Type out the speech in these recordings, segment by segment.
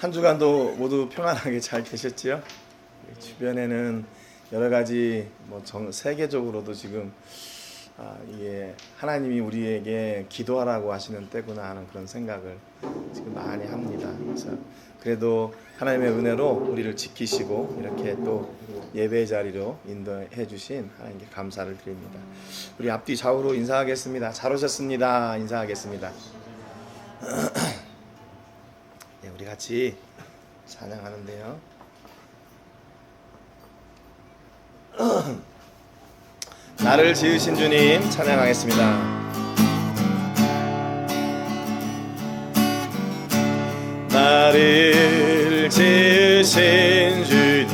한 주간도 모두 평안하게 잘 계셨지요? 주변에는 여러 가지 세계적으로도 지금 이게 하나님이 우리에게 기도하라고 하시는 때구나 하는 그런 생각을 지금 많이 합니다. 그래서 그래도 하나님의 은혜로 우리를 지키시고 이렇게 또 예배 자리로 인도해 주신 하나님께 감사를 드립니다. 우리 앞뒤 좌우로 인사하겠습니다. 잘 오셨습니다. 인사하겠습니다. 네, 우리 같이 찬양하는데요. 나를 지으신 주님 찬양하겠습니다. 나를 지으신 주님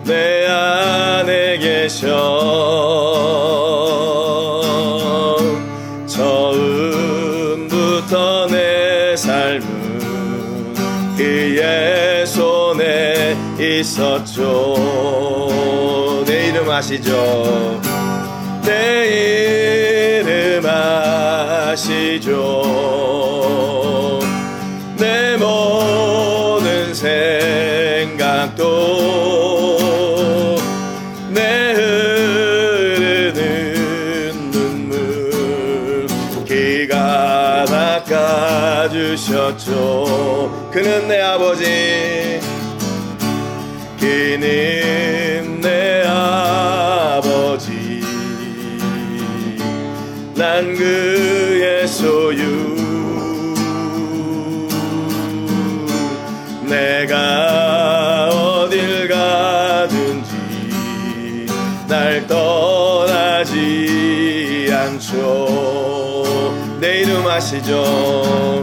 내 안에 계셔 처음부터 내 삶은 그의 손에 있었죠. 내 이름 아시죠? 내 이름 아시죠? 내 모든 생각도 내 흐르는 눈물 그가 닦아주셨죠. 그는 내 아버지, 그는 내 아버지, 난 그의 소유. 내가 어딜 가든지 날 떠나지 않죠. 내 이름 아시죠?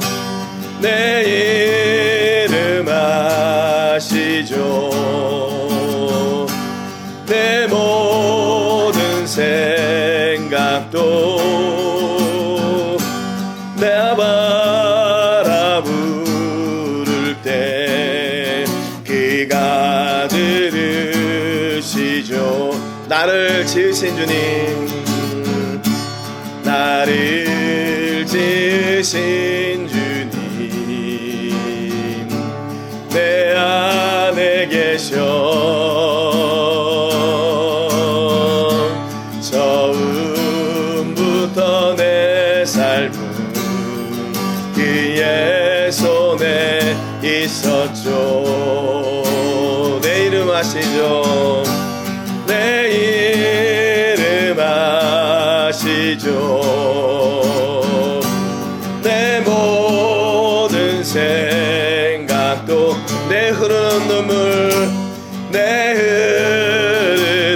내 이름 아시죠? 내 모든 생각도 내 바라 부를 때 그가 들으시죠. 나를 지으신 주님, 나를 지으신 주님 내 안에 계셔 처음부터 내 삶은 그의 손에 있었죠. 내 이름 아시죠? 내 이름 아시죠? 내 모든 생각도 내 흐르는 눈물, 내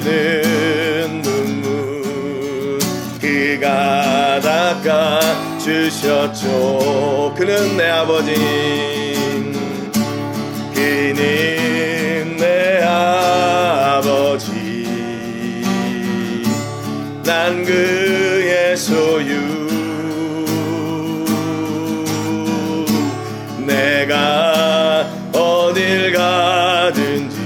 흐르는 눈물 그가 닦아주셨죠. 그는 내 아버지, 그는 내 아버지, 난 그의 소유. 내가 어딜 가든지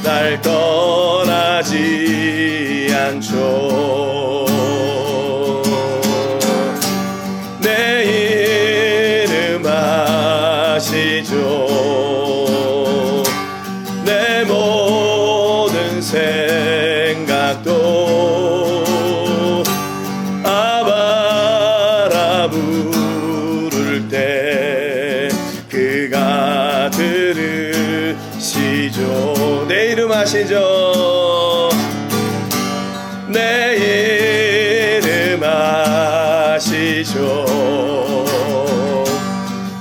날 떠나지 않죠. 내 이름 아시죠? 내 모든 생각도 아바라 부를 때 그가 들으시죠. 내 이름 아시죠? 내 이름 아시죠?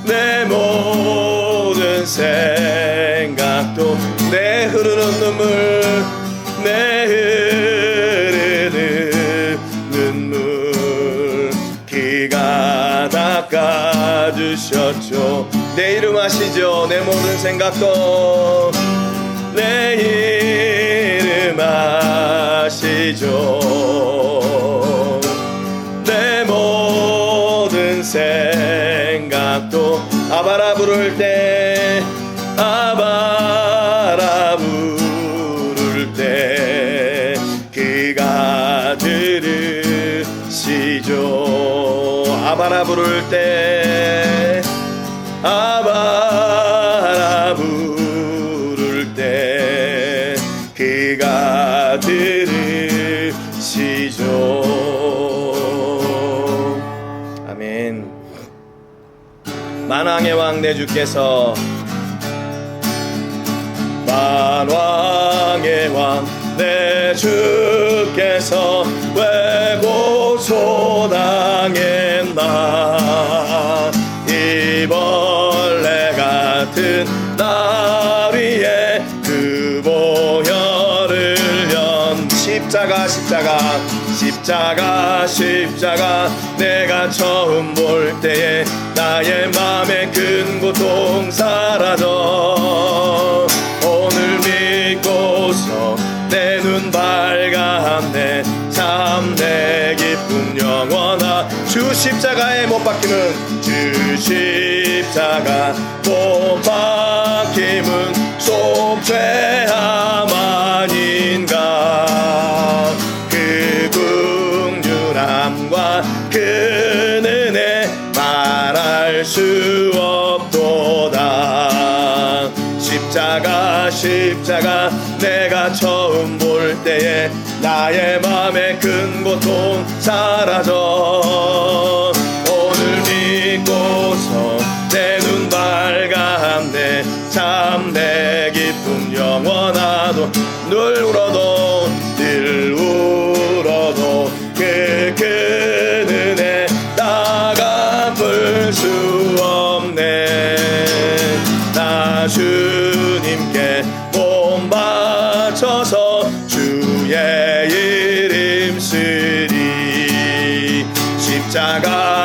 내 모든 생각도 내 흐르는 눈물, 내 흐르는 눈물 그가 닦아주셨죠. 내 이름 아시죠? 내 모든 생각도 내 이름 아시죠? 내 모든 생각도 아바라 부를 때 아바라 부를 때 그가 들으시죠. 아바라 부를 때 아바라 부를 때 그가 들으시죠. 아멘. 만왕의 왕 내 주께서 만왕의 왕 내 주께서 왜 고소당했나 이 벌레 같은 날 위에 그 보혈을 연 십자가 내가 처음 볼 때에 나의 맘의 큰 고통 사라져 오늘 믿고서 내 눈 밝았네 참 내 기쁨 영원하 주 십자가에 못 박히는 주 십자가 못 박힘은 속죄함 아닌가 그 긍휼함과 그 은혜 말할 수 없도다 십자가 내가 처음 볼 때에 나의 맘의 큰 고통 사라져 오늘 믿고서 내 눈 밝았네 참 내 기쁨 영원하도 늘 울어도 그 큰 은혜 다 갚을 수 없네 나 주님께 몸 바쳐서 주의 이름 쓰리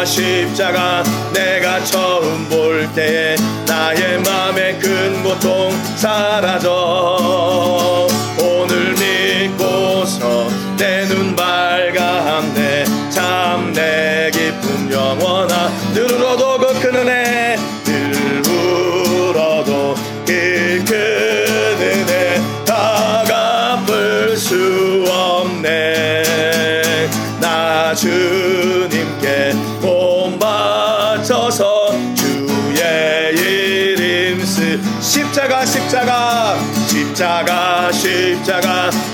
십자가 내가 처음 볼 때에 나의 맘의 큰 고통 사라져 오늘 믿고서 내 눈 밝았네 참 내 기쁨 영원하 늘 울어도 그 큰 은혜 늘 울어도 그 큰 은혜 다 갚을 수 없네 나 주님께 몸 바쳐서 주의 이름 쓰 십자가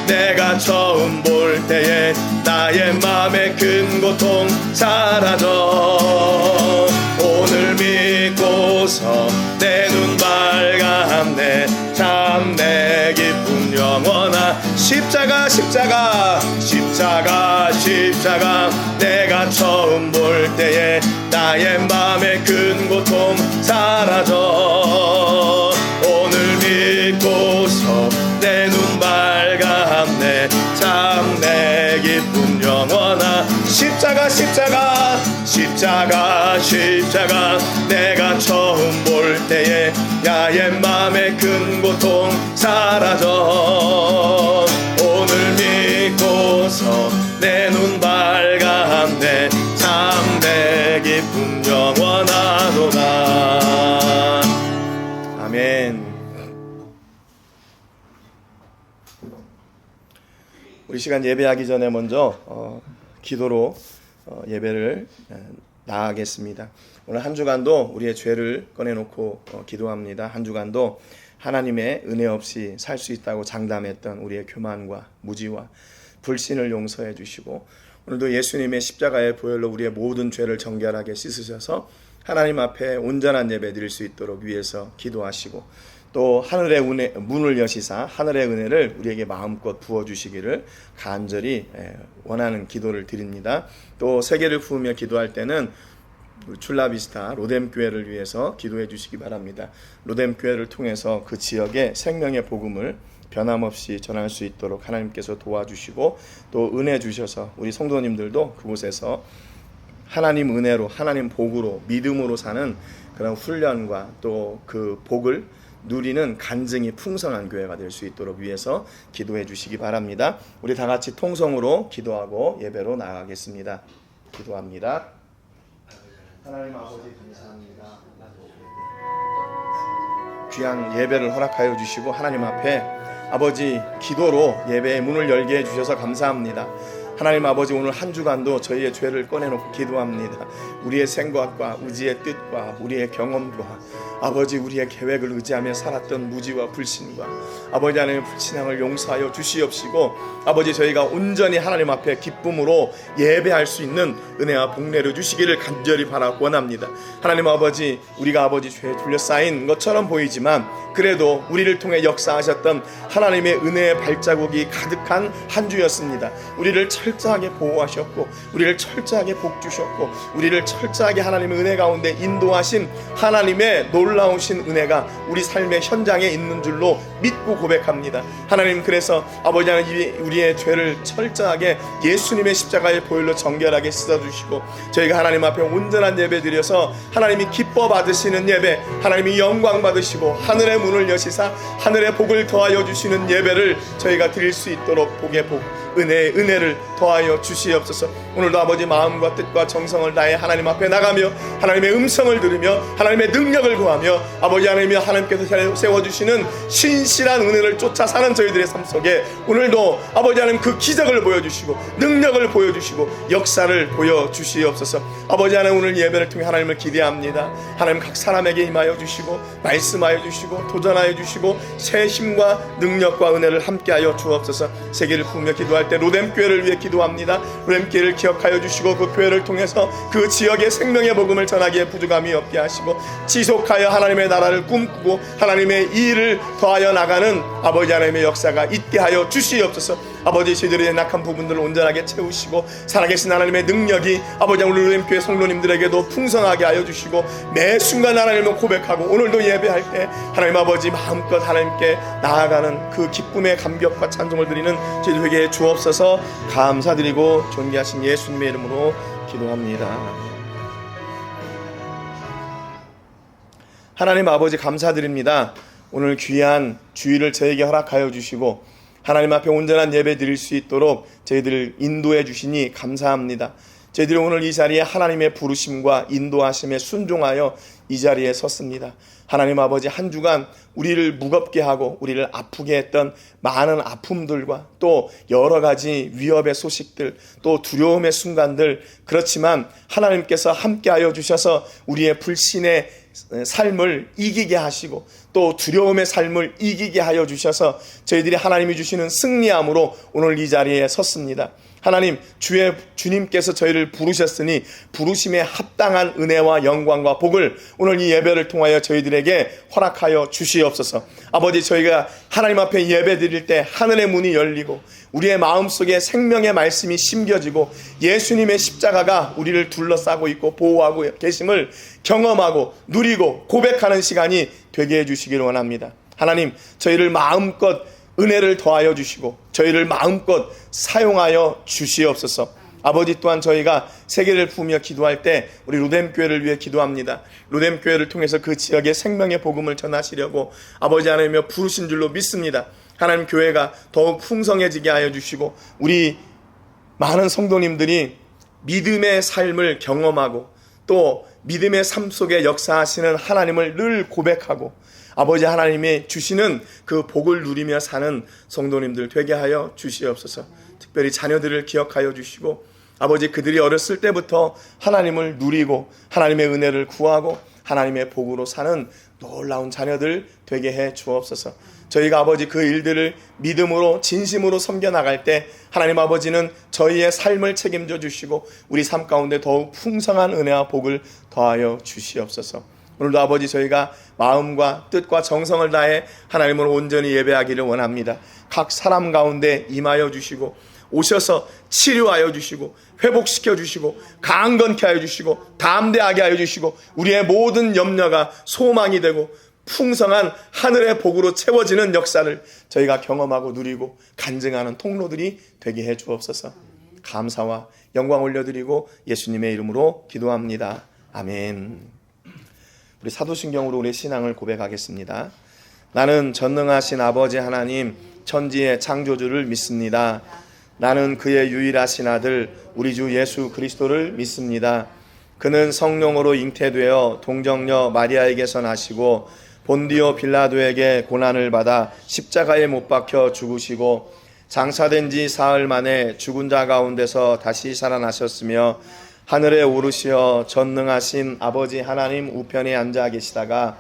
내가 처음 볼 때에 나의 맘의 큰 고통 사라져 오늘 믿고서 내 눈 밝았네 참 내 기쁨 영원하 십자가 내가 처음 볼 때에 나의 맘의 큰 고통 사라져 오늘 믿고서 내 눈 밝았네 참 내 기쁨 영원하 십자가 내가 처음 볼 때에 나의 맘의 큰 고통 사라져 오늘 믿고서 내 눈 밝았네 참 내 기쁨 영원하도다 아멘. 우리 시간 예배하기 전에 먼저 기도로 예배를 나아가겠습니다. 오늘 한 주간도 우리의 죄를 꺼내놓고 기도합니다. 한 주간도 하나님의 은혜 없이 살 수 있다고 장담했던 우리의 교만과 무지와 불신을 용서해 주시고 오늘도 예수님의 십자가의 보혈로 우리의 모든 죄를 정결하게 씻으셔서 하나님 앞에 온전한 예배 드릴 수 있도록 위해서 기도하시고 또 하늘의 은혜, 문을 여시사 하늘의 은혜를 우리에게 마음껏 부어주시기를 간절히 원하는 기도를 드립니다. 또 세계를 부으며 기도할 때는 출라비스타 로뎀교회를 위해서 기도해 주시기 바랍니다. 로뎀교회를 통해서 그 지역에 생명의 복음을 변함없이 전할 수 있도록 하나님께서 도와주시고 또 은혜 주셔서 우리 성도님들도 그곳에서 하나님 은혜로 하나님 복으로 믿음으로 사는 그런 훈련과 또 그 복을 누리는 간증이 풍성한 교회가 될 수 있도록 위해서 기도해 주시기 바랍니다. 우리 다 같이 통성으로 기도하고 예배로 나아가겠습니다. 기도합니다. 하나님 아버지 감사합니다. 귀한 예배를 허락하여 주시고 하나님 앞에 아버지 기도로 예배의 문을 열게 해주셔서 감사합니다. 하나님 아버지, 오늘 한 주간도 저희의 죄를 꺼내놓고 기도합니다. 우리의 생각과 우리의 뜻과 우리의 경험과 아버지, 우리의 계획을 의지하며 살았던 무지와 불신과 아버지 하나님의 불신앙을 용서하여 주시옵시고, 아버지, 저희가 온전히 하나님 앞에 기쁨으로 예배할 수 있는 은혜와 복내려 주시기를 간절히 원합니다. 하나님 아버지, 우리가 아버지 죄에 둘러싸인 것처럼 보이지만 그래도 우리를 통해 역사하셨던 하나님의 은혜의 발자국이 가득한 한 주였습니다. 우리를 철저하게 보호하셨고, 우리를 철저하게 복주셨고, 우리를 철저하게 하나님의 은혜 가운데 인도하신 하나님의 놀라우신 은혜가 우리 삶의 현장에 있는 줄로 믿고 고백합니다. 하나님, 그래서 아버지 하나님, 우리의 죄를 철저하게 예수님의 십자가의 보혈로 정결하게 씻어주시고, 저희가 하나님 앞에 온전한 예배 드려서 하나님이 기뻐 받으시는 예배, 하나님이 영광 받으시고 하늘의 문을 여시사 하늘의 복을 더하여 주시는 예배를 저희가 드릴 수 있도록 복의 복, 은혜의 은혜를 더하여 주시옵소서. 오늘도 아버지, 마음과 뜻과 정성을 다해 하나님 앞에 나가며 하나님의 음성을 들으며 하나님의 능력을 구하며 아버지 하나님이 하나님께서 세워주시는 신실한 은혜를 쫓아 사는 저희들의 삶 속에 오늘도 아버지 하나님 그 기적을 보여주시고 능력을 보여주시고 역사를 보여주시옵소서. 아버지 하나님, 오늘 예배를 통해 하나님을 기대합니다. 하나님, 각 사람에게 임하여 주시고 말씀하여 주시고 도전하여 주시고 새 힘과 능력과 은혜를 함께하여 주옵소서. 세계를 부으며 기도할 때 로뎀교회를 위해 기도합니다. 로뎀교회를 기억하여 주시고 그 교회를 통해서 그 지역의 생명의 복음을 전하기에 부족함이 없게 하시고 지속하여 하나님의 나라를 꿈꾸고 하나님의 일을 더하여 나가는 아버지 하나님의 역사가 있게 하여 주시옵소서. 아버지, 저희들의 낙한 부분들을 온전하게 채우시고 살아계신 하나님의 능력이 아버지 우리 로뎀교회 성도님들에게도 풍성하게 하여 주시고 매 순간 하나님을 고백하고 오늘도 예배할 때 하나님 아버지 마음껏 하나님께 나아가는 그 기쁨의 감격과 찬송을 드리는 저희들에게 주옵소서. 감사드리고 존귀하신 예수님의 이름으로 기도합니다. 하나님 아버지, 감사드립니다. 오늘 귀한 주일을 저에게 허락하여 주시고 하나님 앞에 온전한 예배 드릴 수 있도록 저희들을 인도해 주시니 감사합니다. 저희들이 오늘 이 자리에 하나님의 부르심과 인도하심에 순종하여 이 자리에 섰습니다. 하나님 아버지, 한 주간 우리를 무겁게 하고 우리를 아프게 했던 많은 아픔들과 또 여러 가지 위협의 소식들, 또 두려움의 순간들, 그렇지만 하나님께서 함께하여 주셔서 우리의 불신의 삶을 이기게 하시고 또 두려움의 삶을 이기게 하여 주셔서 저희들이 하나님이 주시는 승리함으로 오늘 이 자리에 섰습니다. 하나님, 주님께서 저희를 부르셨으니 부르심에 합당한 은혜와 영광과 복을 오늘 이 예배를 통하여 저희들에게 허락하여 주시옵소서. 아버지, 저희가 하나님 앞에 예배 드릴 때 하늘의 문이 열리고 우리의 마음속에 생명의 말씀이 심겨지고 예수님의 십자가가 우리를 둘러싸고 있고 보호하고 계심을 경험하고 누리고 고백하는 시간이 되게 해주시기를 원합니다. 하나님, 저희를 마음껏 은혜를 더하여 주시고 저희를 마음껏 사용하여 주시옵소서. 아버지, 또한 저희가 세계를 부으며 기도할 때 우리 로뎀교회를 위해 기도합니다. 로뎀교회를 통해서 그 지역의 생명의 복음을 전하시려고 아버지 하나님이여 부르신 줄로 믿습니다. 하나님, 교회가 더욱 풍성해지게 하여 주시고 우리 많은 성도님들이 믿음의 삶을 경험하고 또 믿음의 삶 속에 역사하시는 하나님을 늘 고백하고 아버지 하나님이 주시는 그 복을 누리며 사는 성도님들 되게 하여 주시옵소서. 특별히 자녀들을 기억하여 주시고 아버지, 그들이 어렸을 때부터 하나님을 누리고 하나님의 은혜를 구하고 하나님의 복으로 사는 놀라운 자녀들 되게 해 주옵소서. 저희가 아버지 그 일들을 믿음으로 진심으로 섬겨나갈 때 하나님 아버지는 저희의 삶을 책임져 주시고 우리 삶 가운데 더욱 풍성한 은혜와 복을 더하여 주시옵소서. 오늘도 아버지, 저희가 마음과 뜻과 정성을 다해 하나님을 온전히 예배하기를 원합니다. 각 사람 가운데 임하여 주시고 오셔서 치료하여 주시고 회복시켜 주시고 강건케 하여 주시고 담대하게 하여 주시고 우리의 모든 염려가 소망이 되고 풍성한 하늘의 복으로 채워지는 역사를 저희가 경험하고 누리고 간증하는 통로들이 되게 해 주옵소서. 감사와 영광 올려드리고 예수님의 이름으로 기도합니다. 아멘. 우리 사도신경으로 우리의 신앙을 고백하겠습니다. 나는 전능하신 아버지 하나님 천지의 창조주를 믿습니다. 나는 그의 유일하신 아들 우리 주 예수 그리스도를 믿습니다. 그는 성령으로 잉태되어 동정녀 마리아에게서 나시고 본디오 빌라도에게 고난을 받아 십자가에 못 박혀 죽으시고 장사된 지 사흘 만에 죽은 자 가운데서 다시 살아나셨으며 하늘에 오르시어 전능하신 아버지 하나님 우편에 앉아 계시다가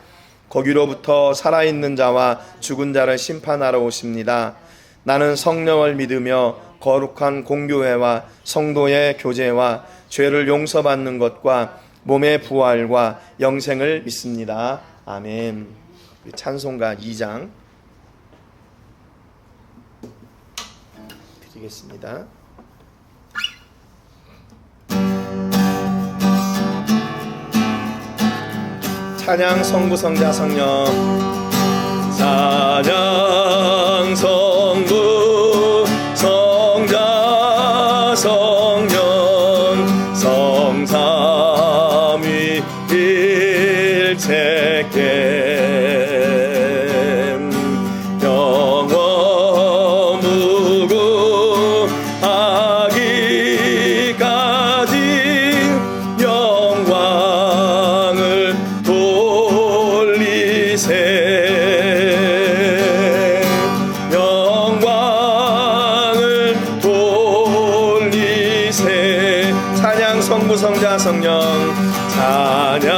거기로부터 살아있는 자와 죽은 자를 심판하러 오십니다. 나는 성령을 믿으며 거룩한 공교회와 성도의 교제와 죄를 용서받는 것과 몸의 부활과 영생을 믿습니다. 아멘. 찬송가 2장 드리겠습니다. 찬양 성부 성자 성령. 찬양 성부 성자 성령 성삼위 일체께 영원 무궁하기까지 영광을 돌리세 영광을 돌리세. 찬양 성부 성자 성령. 찬양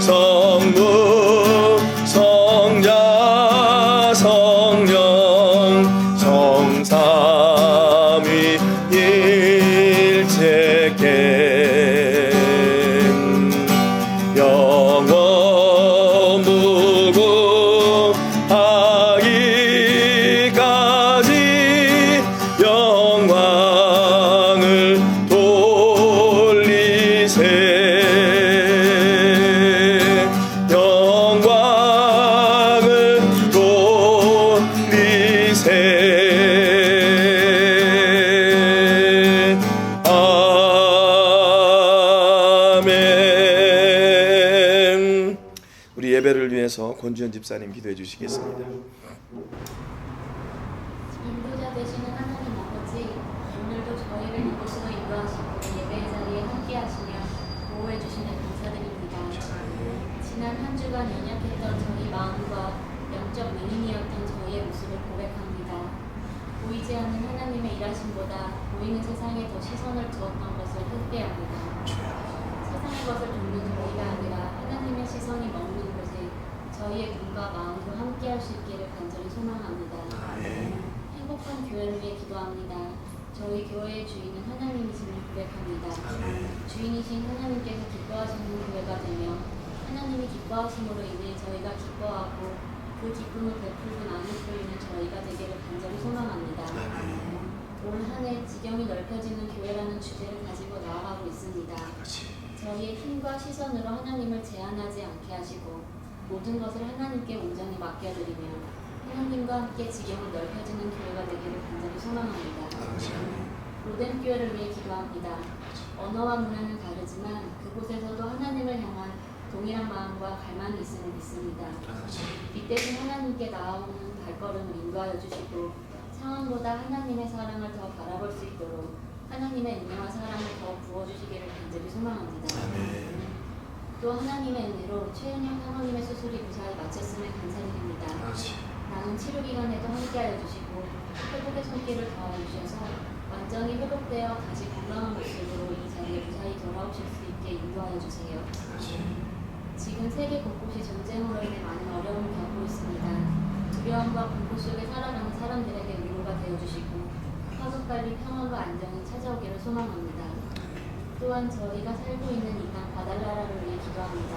성부 성자 성령 성삼위 일체께 영원 무궁하기까지 영광을 돌리세 영광을 돌리세. 아멘. 우리 예배를 위해서 권주현 집사님 기도해 주시겠습니다. 인도자 되시는 하나님 아버지, 오늘도 저희를 이곳으로 인도하시고 예배의 자리에 함께 하시며 보호해 주시는 감사드립니다. 지난 한 주간 연약했던 저희 마음과 영적 미인이었던 저희의 모습을 고백합니다. 보이지 않는 하나님의 일하심보다 보이는 세상에 더 시선을 두었던 것을 회개합니다. 세상의 것을 돕는 저희가 아니라 하나님의 시선이 머무는 곳에 저희의 눈과 마음도 함께 할 수 있기를 간절히 소망합니다. 행복한 교회를 위해 기도합니다. 저희 교회의 주인은 하나님이심을 고백합니다. 주인이신 하나님께서 기뻐하시는 교회가 되며 하나님이 기뻐하심으로 인해 저희가 기뻐하고 그 기쁨을 베풀고 나누고 있는 저희가 되기를 간절히 소망합니다. 올 한 해 지경이 넓혀지는 교회라는 주제를 가지고 나아가고 있습니다. 저희의 힘과 시선으로 하나님을 제한하지 않게 하시고 모든 것을 하나님께 온전히 맡겨드리며 하나님과 함께 지경을 넓혀지는 교회가 되기를 간절히 소망합니다. 로뎀 교회를 위해 기도합니다. 언어와 문화는 다르지만 그곳에서도 하나님을 향한 동일한 마음과 갈망이 있음을 믿습니다. 빛대신 하나님께 나아오는 발걸음을 인도하여 주시고 상황보다 하나님의 사랑을 더 바라볼 수 있도록 하나님의 은혜와 사랑을 더 부어주시기를 간절히 소망합니다. 또 하나님의 은혜로 최은영 사모님의 수술이 무사히 마쳤음을 감사드립니다. 남은 치료 기간에도 함께하여 주시고 회복의 손길을 더하여 주셔서 완전히 회복되어 다시 건강한 모습으로 이 자리에 무사히 돌아오실 수 있게 인도하여 주세요. 지금 세계 곳곳이 전쟁으로 인해 많은 어려움을 겪고 있습니다. 두려움과 공포 속에 살아가는 사람들에게 위로가 되어주시고 하루빨리 평안과 안정이 찾아오기를 소망합니다. 또한 저희가 살고 있는 이 땅 바달라라를 위해 기도합니다.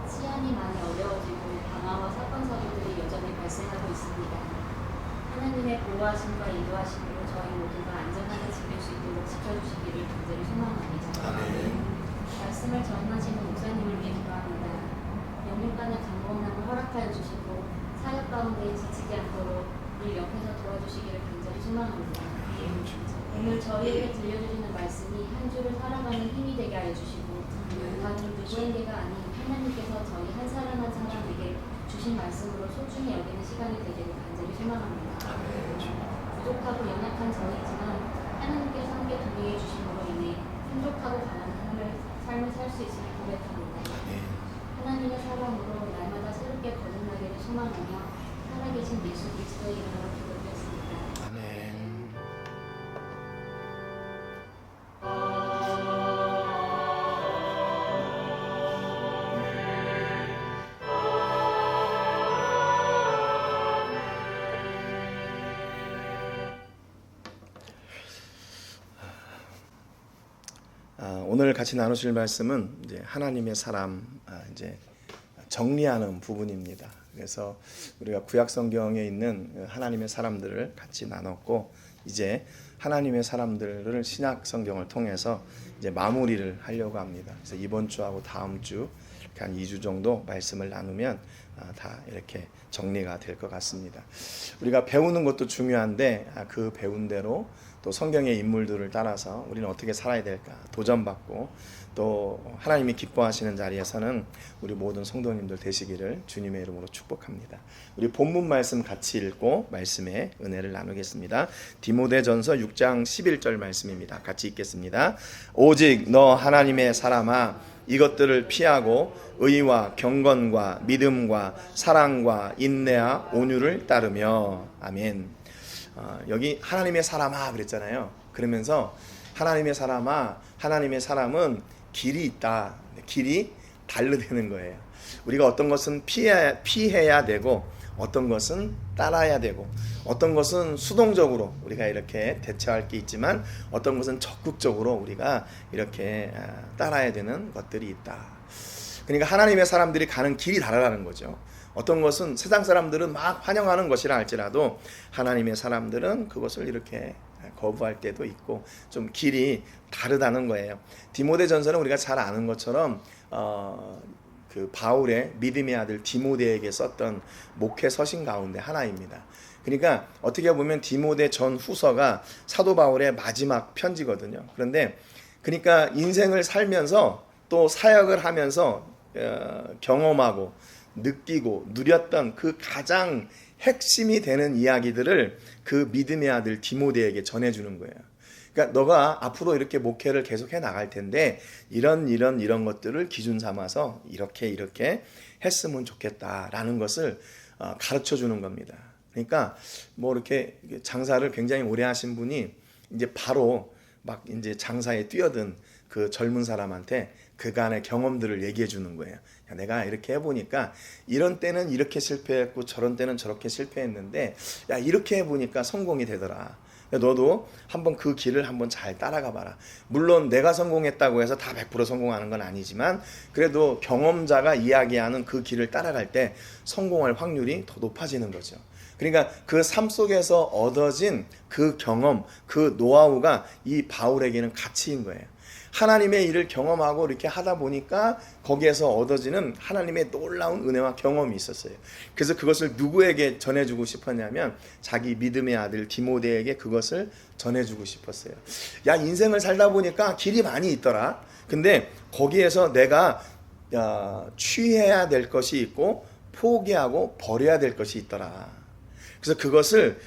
치안이 많이 어려워지고 방화와 사건 사고들이 여전히 발생하고 있습니다. 하나님의 보호하심과 인도하심으로 저희 모두가 안전하게 지낼 수 있도록 지켜주시기를 간절히 소망합니다. 말씀을 전하시는 목사님을 위해 기도합니다. 영육간의 강건함을 허락하여 주시고 사역 가운데 지치지 않도록 늘 옆에서 도와주시기를 간절히 소망합니다. 오늘 저희에게 들려주시는 말씀이 한 주를 살아가는 힘이 되게 하여 주시고 다른 누구에게가 아닌 하나님께서 저희 한 사람 한 사람에게 주신 말씀으로 소중히 여기는 시간이 되기를 간절히 소망합니다. 부족하고 연약한 저희지만 하나님께서 함께 동행해 주심으로 인해 풍족하고 강한 삶을 살 수 있음을 고백합니다. 하나님의 사랑으로 날마다 새롭게 거듭나기를 소망하며 살아계신 예수 그리스도의 이름으로 기도드렸습니다. 오늘 같이 나누실 말씀은 이제 하나님의 사람, 이제 정리하는 부분입니다. 그래서 우리가 구약 성경에 있는 하나님의 사람들을 같이 나눴고, 이제 하나님의 사람들을 신약 성경을 통해서 이제 마무리를 하려고 합니다. 그래서 이번 주하고 다음 주 이렇게 한 2주 정도 말씀을 나누면 다 이렇게 정리가 될 것 같습니다. 우리가 배우는 것도 중요한데 그 배운 대로 또 성경의 인물들을 따라서 우리는 어떻게 살아야 될까 도전받고, 또 하나님이 기뻐하시는 자리에서는 우리 모든 성도님들 되시기를 주님의 이름으로 축복합니다. 우리 본문 말씀 같이 읽고 말씀의 은혜를 나누겠습니다. 디모데전서 6장 11절 말씀입니다. 같이 읽겠습니다. 오직 너 하나님의 사람아, 이것들을 피하고 의와 경건과 믿음과 사랑과 인내와 온유를 따르며. 아멘. 여기 하나님의 사람아 그랬잖아요. 그러면서 하나님의 사람아, 하나님의 사람은 길이 있다. 길이 다르다는 거예요. 우리가 어떤 것은 피해야 되고, 어떤 것은 따라야 되고, 어떤 것은 수동적으로 우리가 이렇게 대처할 게 있지만, 어떤 것은 적극적으로 우리가 이렇게 따라야 되는 것들이 있다. 그러니까 하나님의 사람들이 가는 길이 다르다는 거죠. 어떤 것은 세상 사람들은 막 환영하는 것이라 할지라도 하나님의 사람들은 그것을 이렇게 거부할 때도 있고, 좀 길이 다르다는 거예요. 디모데전서는 우리가 잘 아는 것처럼 그 바울의 믿음의 아들 디모데에게 썼던 목회 서신 가운데 하나입니다. 그러니까 어떻게 보면 디모데 전 후서가 사도 바울의 마지막 편지거든요. 그런데 그러니까 인생을 살면서 또 사역을 하면서 경험하고 느끼고 누렸던 그 가장 핵심이 되는 이야기들을 그 믿음의 아들 디모데에게 전해주는 거예요. 그러니까 너가 앞으로 이렇게 목회를 계속해 나갈 텐데 이런 것들을 기준 삼아서 이렇게 했으면 좋겠다라는 것을 가르쳐 주는 겁니다. 그러니까 뭐 이렇게 장사를 굉장히 오래 하신 분이 이제 바로 막 이제 장사에 뛰어든 그 젊은 사람한테 그간의 경험들을 얘기해 주는 거예요. 야, 내가 이렇게 해보니까 이런 때는 이렇게 실패했고 저런 때는 저렇게 실패했는데, 야, 이렇게 해보니까 성공이 되더라. 너도 한번 그 길을 한번 잘 따라가 봐라. 물론 내가 성공했다고 해서 다 100% 성공하는 건 아니지만, 그래도 경험자가 이야기하는 그 길을 따라갈 때 성공할 확률이 더 높아지는 거죠. 그러니까 그 삶 속에서 얻어진 그 경험, 그 노하우가 이 바울에게는 가치인 거예요. 하나님의 일을 경험하고 이렇게 하다 보니까 거기에서 얻어지는 하나님의 놀라운 은혜와 경험이 있었어요. 그래서 그것을 누구에게 전해주고 싶었냐면 자기 믿음의 아들 디모데에게 그것을 전해주고 싶었어요. 야, 인생을 살다 보니까 길이 많이 있더라. 근데 거기에서 내가 취해야 될 것이 있고 포기하고 버려야 될 것이 있더라. 그래서 그것을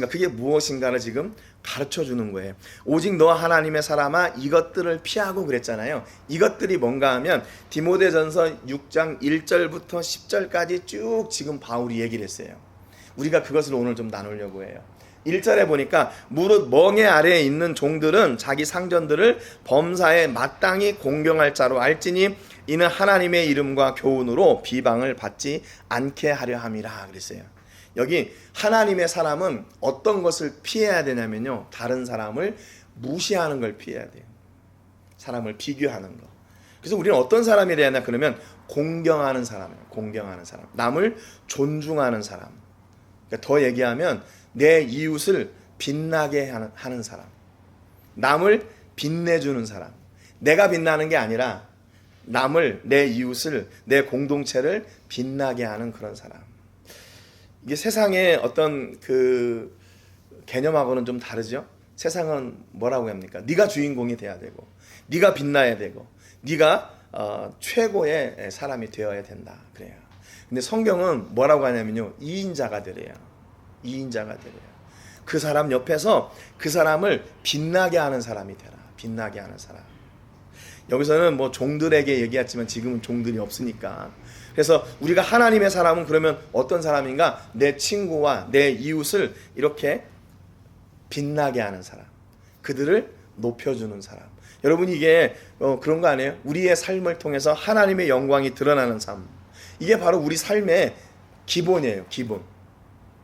그게 무엇인가를 지금 가르쳐 주는 거예요. 오직 너 하나님의 사람아, 이것들을 피하고 그랬잖아요. 이것들이 뭔가 하면 디모데전서 6장 1절부터 10절까지 쭉 지금 바울이 얘기를 했어요. 우리가 그것을 오늘 좀 나누려고 해요. 1절에 보니까 무릇 멍에 아래에 있는 종들은 자기 상전들을 범사에 마땅히 공경할 자로 알지니 이는 하나님의 이름과 교훈으로 비방을 받지 않게 하려 함이라 그랬어요. 여기 하나님의 사람은 어떤 것을 피해야 되냐면요, 다른 사람을 무시하는 걸 피해야 돼요. 사람을 비교하는 거. 그래서 우리는 어떤 사람이 돼야 하냐 그러면 공경하는 사람이에요. 공경하는 사람, 남을 존중하는 사람. 그러니까 더 얘기하면 내 이웃을 빛나게 하는 사람, 남을 빛내주는 사람. 내가 빛나는 게 아니라 남을, 내 이웃을, 내 공동체를 빛나게 하는 그런 사람. 이게 세상의 어떤 그 개념하고는 좀 다르죠. 세상은 뭐라고 합니까? 네가 주인공이 돼야 되고, 네가 빛나야 되고, 네가 최고의 사람이 되어야 된다 그래요. 근데 성경은 뭐라고 하냐면요, 2인자가 되래요. 2인자가 되래요. 그 사람 옆에서 그 사람을 빛나게 하는 사람이 되라. 빛나게 하는 사람. 여기서는 뭐 종들에게 얘기했지만 지금은 종들이 없으니까. 그래서 우리가 하나님의 사람은 그러면 어떤 사람인가? 내 친구와 내 이웃을 이렇게 빛나게 하는 사람, 그들을 높여주는 사람. 여러분, 이게 그런 거 아니에요? 우리의 삶을 통해서 하나님의 영광이 드러나는 삶. 이게 바로 우리 삶의 기본이에요. 기본.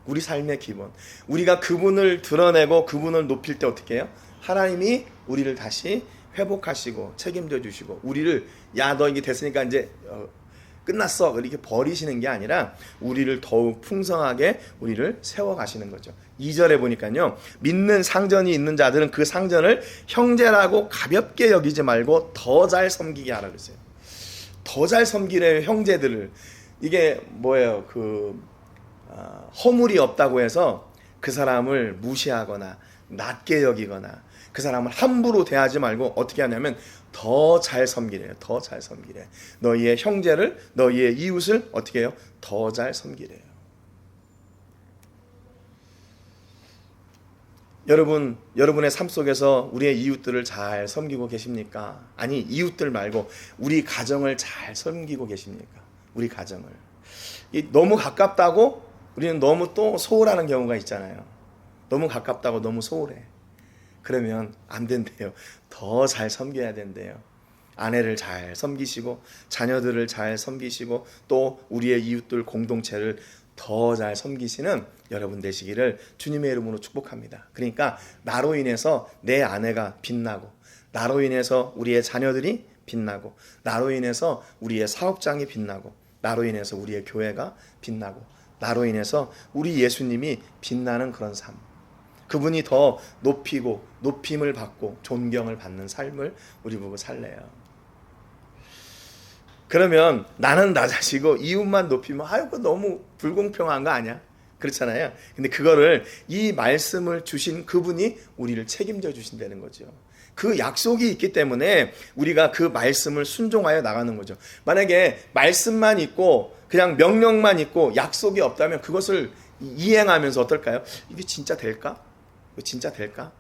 우리 삶의 기본. 우리가 그분을 드러내고 그분을 높일 때 어떻게 해요? 하나님이 우리를 다시 회복하시고 책임져 주시고 우리를 야 너 이게 됐으니까 이제 끝났어 이렇게 버리시는 게 아니라 우리를 더욱 풍성하게 우리를 세워가시는 거죠. 2절에 보니까요, 믿는 상전이 있는 자들은 그 상전을 형제라고 가볍게 여기지 말고 더 잘 섬기게 하라 그랬어요. 더 잘 섬기래요, 형제들을. 이게 뭐예요? 허물이 없다고 해서 그 사람을 무시하거나 낮게 여기거나 그 사람을 함부로 대하지 말고 어떻게 하냐면 더 잘 섬기래요. 더 잘 섬기래. 너희의 형제를, 너희의 이웃을 어떻게 해요? 더 잘 섬기래요. 여러분의 삶 속에서 우리의 이웃들을 잘 섬기고 계십니까? 아니, 이웃들 말고 우리 가정을 잘 섬기고 계십니까? 우리 가정을. 너무 가깝다고 우리는 너무 또 소홀하는 경우가 있잖아요. 너무 가깝다고 너무 소홀해. 그러면 안 된대요. 더 잘 섬겨야 된대요. 아내를 잘 섬기시고 자녀들을 잘 섬기시고 또 우리의 이웃들 공동체를 더 잘 섬기시는 여러분 되시기를 주님의 이름으로 축복합니다. 그러니까 나로 인해서 내 아내가 빛나고, 나로 인해서 우리의 자녀들이 빛나고, 나로 인해서 우리의 사업장이 빛나고, 나로 인해서 우리의 교회가 빛나고, 나로 인해서 우리 예수님이 빛나는 그런 삶, 그분이 더 높이고 높임을 받고 존경을 받는 삶을 우리 보고 살래요. 그러면 나는 낮아지고 이웃만 높이면 아이고 너무 불공평한 거 아니야? 그렇잖아요. 근데 그거를 이 말씀을 주신 그분이 우리를 책임져 주신다는 거죠. 그 약속이 있기 때문에 우리가 그 말씀을 순종하여 나가는 거죠. 만약에 말씀만 있고 그냥 명령만 있고 약속이 없다면 그것을 이행하면서 어떨까요? 이게 진짜 될까? 이거 진짜 될까?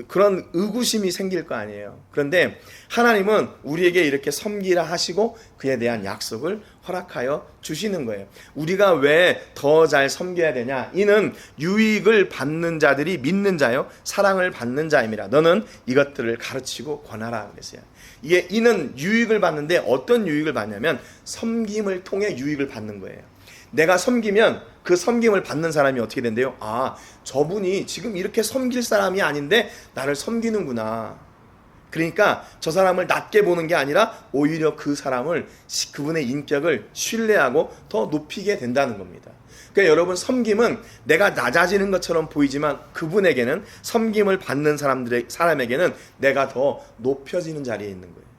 그런 의구심이 생길 거 아니에요. 그런데 하나님은 우리에게 이렇게 섬기라 하시고 그에 대한 약속을 허락하여 주시는 거예요. 우리가 왜 더 잘 섬겨야 되냐? 이는 유익을 받는 자들이 믿는 자요 사랑을 받는 자임이라. 너는 이것들을 가르치고 권하라 그랬어요. 이는 유익을 받는데 어떤 유익을 받냐면 섬김을 통해 유익을 받는 거예요. 내가 섬기면 그 섬김을 받는 사람이 어떻게 된대요? 아, 저분이 지금 이렇게 섬길 사람이 아닌데 나를 섬기는구나. 그러니까 저 사람을 낮게 보는 게 아니라 오히려 그 사람을, 그분의 인격을 신뢰하고 더 높이게 된다는 겁니다. 그러니까 여러분, 섬김은 내가 낮아지는 것처럼 보이지만 그분에게는, 섬김을 받는 사람에게는 내가 더 높여지는 자리에 있는 거예요.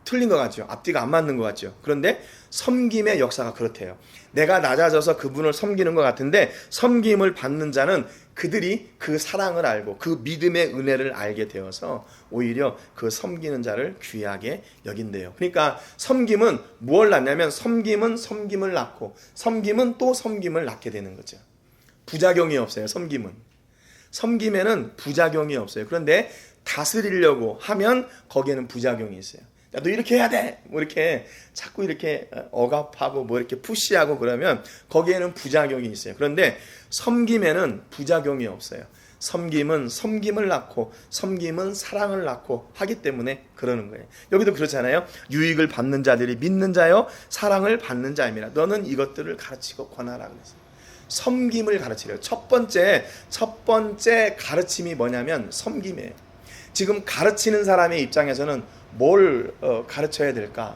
틀린 것 같죠? 앞뒤가 안 맞는 것 같죠? 그런데 섬김의 역사가 그렇대요. 내가 낮아져서 그분을 섬기는 것 같은데 섬김을 받는 자는 그들이 그 사랑을 알고 그 믿음의 은혜를 알게 되어서 오히려 그 섬기는 자를 귀하게 여긴대요. 그러니까 섬김은 무엇을 낳냐면 섬김은 섬김을 낳고 섬김은 또 섬김을 낳게 되는 거죠. 부작용이 없어요. 섬김에는 부작용이 없어요. 그런데 다스리려고 하면 거기에는 부작용이 있어요. 야, 너 이렇게 해야 돼! 뭐 이렇게 자꾸 이렇게 억압하고 뭐 이렇게 푸시하고 그러면 거기에는 부작용이 있어요. 그런데 섬김에는 부작용이 없어요. 섬김은 섬김을 낳고 섬김은 사랑을 낳고 하기 때문에 그러는 거예요. 여기도 그렇잖아요. 유익을 받는 자들이 믿는 자요 사랑을 받는 자임이라. 너는 이것들을 가르치고 권하라 그랬어요. 섬김을 가르치래요. 첫 번째 가르침이 뭐냐면 섬김이에요. 지금 가르치는 사람의 입장에서는 뭘 가르쳐야 될까?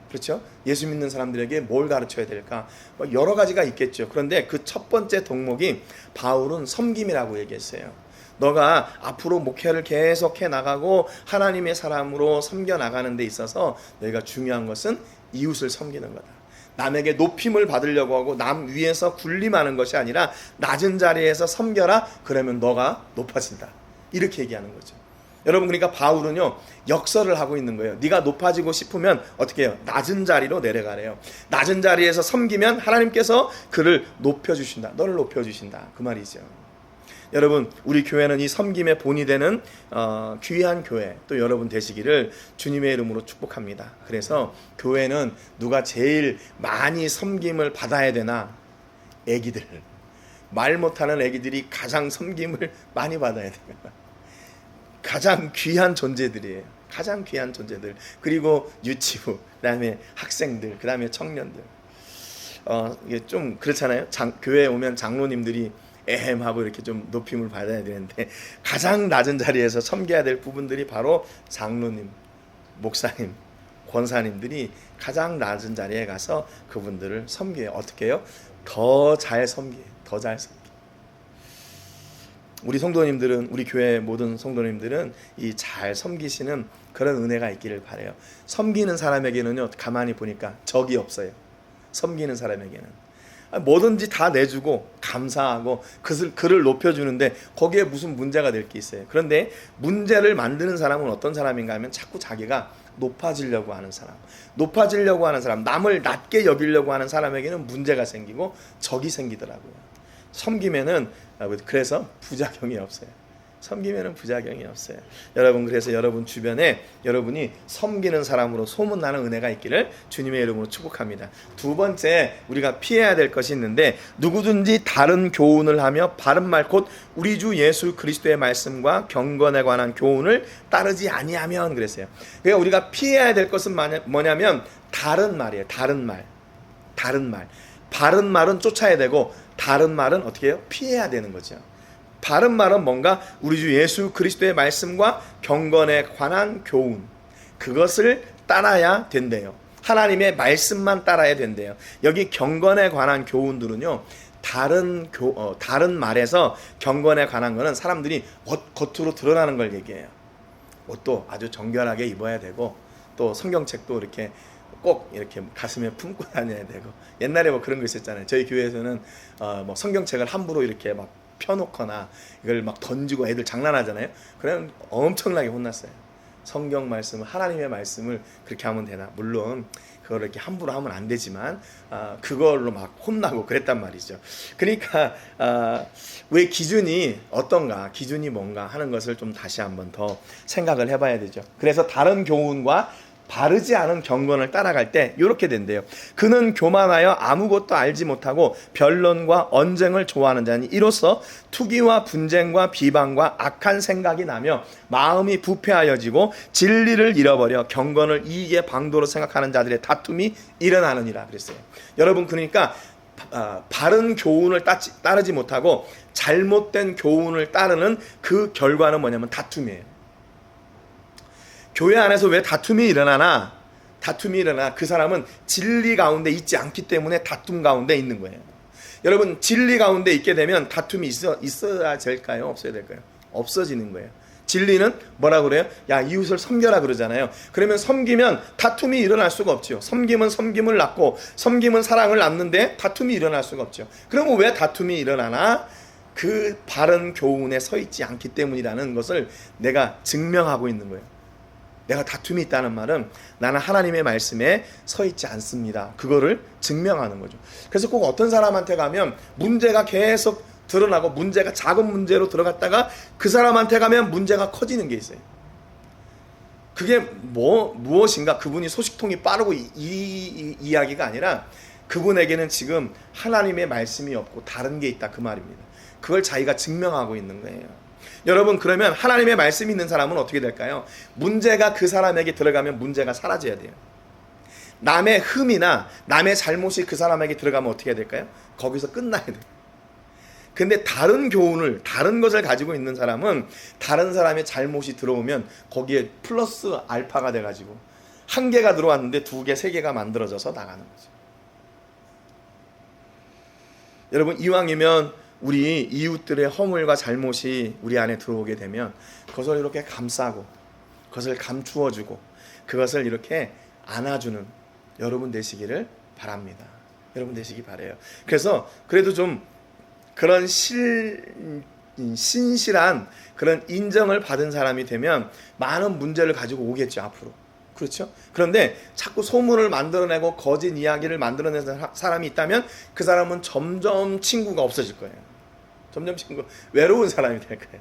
그렇죠? 예수 믿는 사람들에게 뭘 가르쳐야 될까? 여러 가지가 있겠죠. 그런데 그 첫 번째 덕목이 바울은 섬김이라고 얘기했어요. 너가 앞으로 목회를 계속해 나가고 하나님의 사람으로 섬겨 나가는 데 있어서 너희가 중요한 것은 이웃을 섬기는 거다. 남에게 높임을 받으려고 하고 남 위에서 군림하는 것이 아니라 낮은 자리에서 섬겨라. 그러면 너가 높아진다. 이렇게 얘기하는 거죠. 여러분, 그러니까 바울은요 역설을 하고 있는 거예요. 네가 높아지고 싶으면 어떻게 해요? 낮은 자리로 내려가래요. 낮은 자리에서 섬기면 하나님께서 그를 높여주신다. 너를 높여주신다. 그 말이죠. 여러분, 우리 교회는 이 섬김의 본이 되는 귀한 교회 또 여러분 되시기를 주님의 이름으로 축복합니다. 그래서 교회는 누가 제일 많이 섬김을 받아야 되나? 애기들. 말 못하는 애기들이 가장 섬김을 많이 받아야 됩니다. 가장 귀한 존재들이에요. 가장 귀한 존재들. 그리고 유치부, 그 다음에 학생들, 그 다음에 청년들. 이게 좀 그렇잖아요. 교회에 오면 장로님들이 에헴하고 이렇게 좀 높임을 받아야 되는데 가장 낮은 자리에서 섬겨야 될 부분들이 바로 장로님, 목사님, 권사님들이 가장 낮은 자리에 가서 그분들을 섬겨요. 어떻게 해요? 더 잘 섬겨요. 더 잘 섬겨요. 우리 성도님들은, 우리 교회 모든 성도님들은 이 잘 섬기시는 그런 은혜가 있기를 바라요. 섬기는 사람에게는요, 가만히 보니까 적이 없어요. 섬기는 사람에게는 뭐든지 다 내주고 감사하고 그를 높여주는데 거기에 무슨 문제가 될 게 있어요. 그런데 문제를 만드는 사람은 어떤 사람인가 하면 자꾸 자기가 높아지려고 하는 사람, 남을 낮게 여기려고 하는 사람에게는 문제가 생기고 적이 생기더라고요. 섬기면은, 그래서 부작용이 없어요. 섬기면은 부작용이 없어요. 여러분, 그래서 여러분 주변에 여러분이 섬기는 사람으로 소문나는 은혜가 있기를 주님의 이름으로 축복합니다. 두 번째, 우리가 피해야 될 것이 있는데, 누구든지 다른 교훈을 하며 바른 말 곧 우리 주 예수 그리스도의 말씀과 경건에 관한 교훈을 따르지 아니하면, 그랬어요. 그러니까 우리가 피해야 될 것은 뭐냐면 다른 말이에요. 다른 말. 바른 말은 쫓아야 되고 다른 말은 어떻게 해요? 피해야 되는 거죠. 바른 말은 뭔가 우리 주 예수 그리스도의 말씀과 경건에 관한 교훈, 그것을 따라야 된대요. 하나님의 말씀만 따라야 된대요. 여기 경건에 관한 교훈들은요, 다른 말에서 경건에 관한 거는 사람들이 겉으로 드러나는 걸 얘기해요. 옷도 아주 정결하게 입어야 되고, 또 성경책도 이렇게 꼭 이렇게 가슴에 품고 다녀야 되고, 옛날에 뭐 그런 거 있었잖아요. 저희 교회에서는 뭐 성경책을 함부로 이렇게 막 펴놓거나 이걸 막 던지고 애들 장난하잖아요. 그러면 엄청나게 혼났어요. 성경 말씀, 하나님의 말씀을 그렇게 하면 되나? 물론 그걸 이렇게 함부로 하면 안 되지만 그걸로 막 혼나고 그랬단 말이죠. 그러니까 왜 기준이 어떤가, 기준이 뭔가 하는 것을 좀 다시 한번 더 생각을 해봐야 되죠. 그래서 다른 교훈과 바르지 않은 경건을 따라갈 때 이렇게 된대요. 그는 교만하여 아무것도 알지 못하고 변론과 언쟁을 좋아하는 자니 이로써 투기와 분쟁과 비방과 악한 생각이 나며 마음이 부패하여지고 진리를 잃어버려 경건을 이익의 방도로 생각하는 자들의 다툼이 일어나느니라 그랬어요. 여러분, 그러니까 바른 교훈을 따르지 못하고 잘못된 교훈을 따르는 그 결과는 뭐냐면 다툼이에요. 교회 안에서 왜 다툼이 일어나? 그 사람은 진리 가운데 있지 않기 때문에 다툼 가운데 있는 거예요. 여러분, 진리 가운데 있게 되면 다툼이 있어야 될까요? 없어야 될까요? 없어지는 거예요. 진리는 뭐라 그래요? 야, 이웃을 섬겨라 그러잖아요. 그러면 섬기면 다툼이 일어날 수가 없죠. 섬김은 섬김을 낳고 섬김은 사랑을 낳는데 다툼이 일어날 수가 없죠. 그러면 왜 다툼이 일어나나? 그 바른 교훈에 서 있지 않기 때문이라는 것을 내가 증명하고 있는 거예요. 내가 다툼이 있다는 말은 나는 하나님의 말씀에 서 있지 않습니다. 그거를 증명하는 거죠. 그래서 꼭 어떤 사람한테 가면 문제가 계속 드러나고 문제가 작은 문제로 들어갔다가 그 사람한테 가면 문제가 커지는 게 있어요. 그게 무엇인가? 그분이 소식통이 빠르고 이야기가 아니라 그분에게는 지금 하나님의 말씀이 없고 다른 게 있다, 그 말입니다. 그걸 자기가 증명하고 있는 거예요. 여러분, 그러면 하나님의 말씀이 있는 사람은 어떻게 될까요? 문제가 그 사람에게 들어가면 문제가 사라져야 돼요. 남의 흠이나 남의 잘못이 그 사람에게 들어가면 어떻게 해야 될까요? 거기서 끝나야 돼요. 근데 다른 교훈을, 다른 것을 가지고 있는 사람은 다른 사람의 잘못이 들어오면 거기에 플러스 알파가 돼가지고 한 개가 들어왔는데 두 개, 세 개가 만들어져서 나가는 거죠. 여러분, 이왕이면 우리 이웃들의 허물과 잘못이 우리 안에 들어오게 되면 그것을 이렇게 감싸고 그것을 감추어주고 그것을 이렇게 안아주는 여러분 되시기를 바랍니다. 여러분 되시기 바라요. 그래서 그래도 좀 그런 신실한 그런 인정을 받은 사람이 되면 많은 문제를 가지고 오겠죠, 앞으로. 그렇죠? 그런데 자꾸 소문을 만들어내고 거짓 이야기를 만들어내는 사람이 있다면 그 사람은 점점 친구가 없어질 거예요. 점점 외로운 사람이 될 거예요.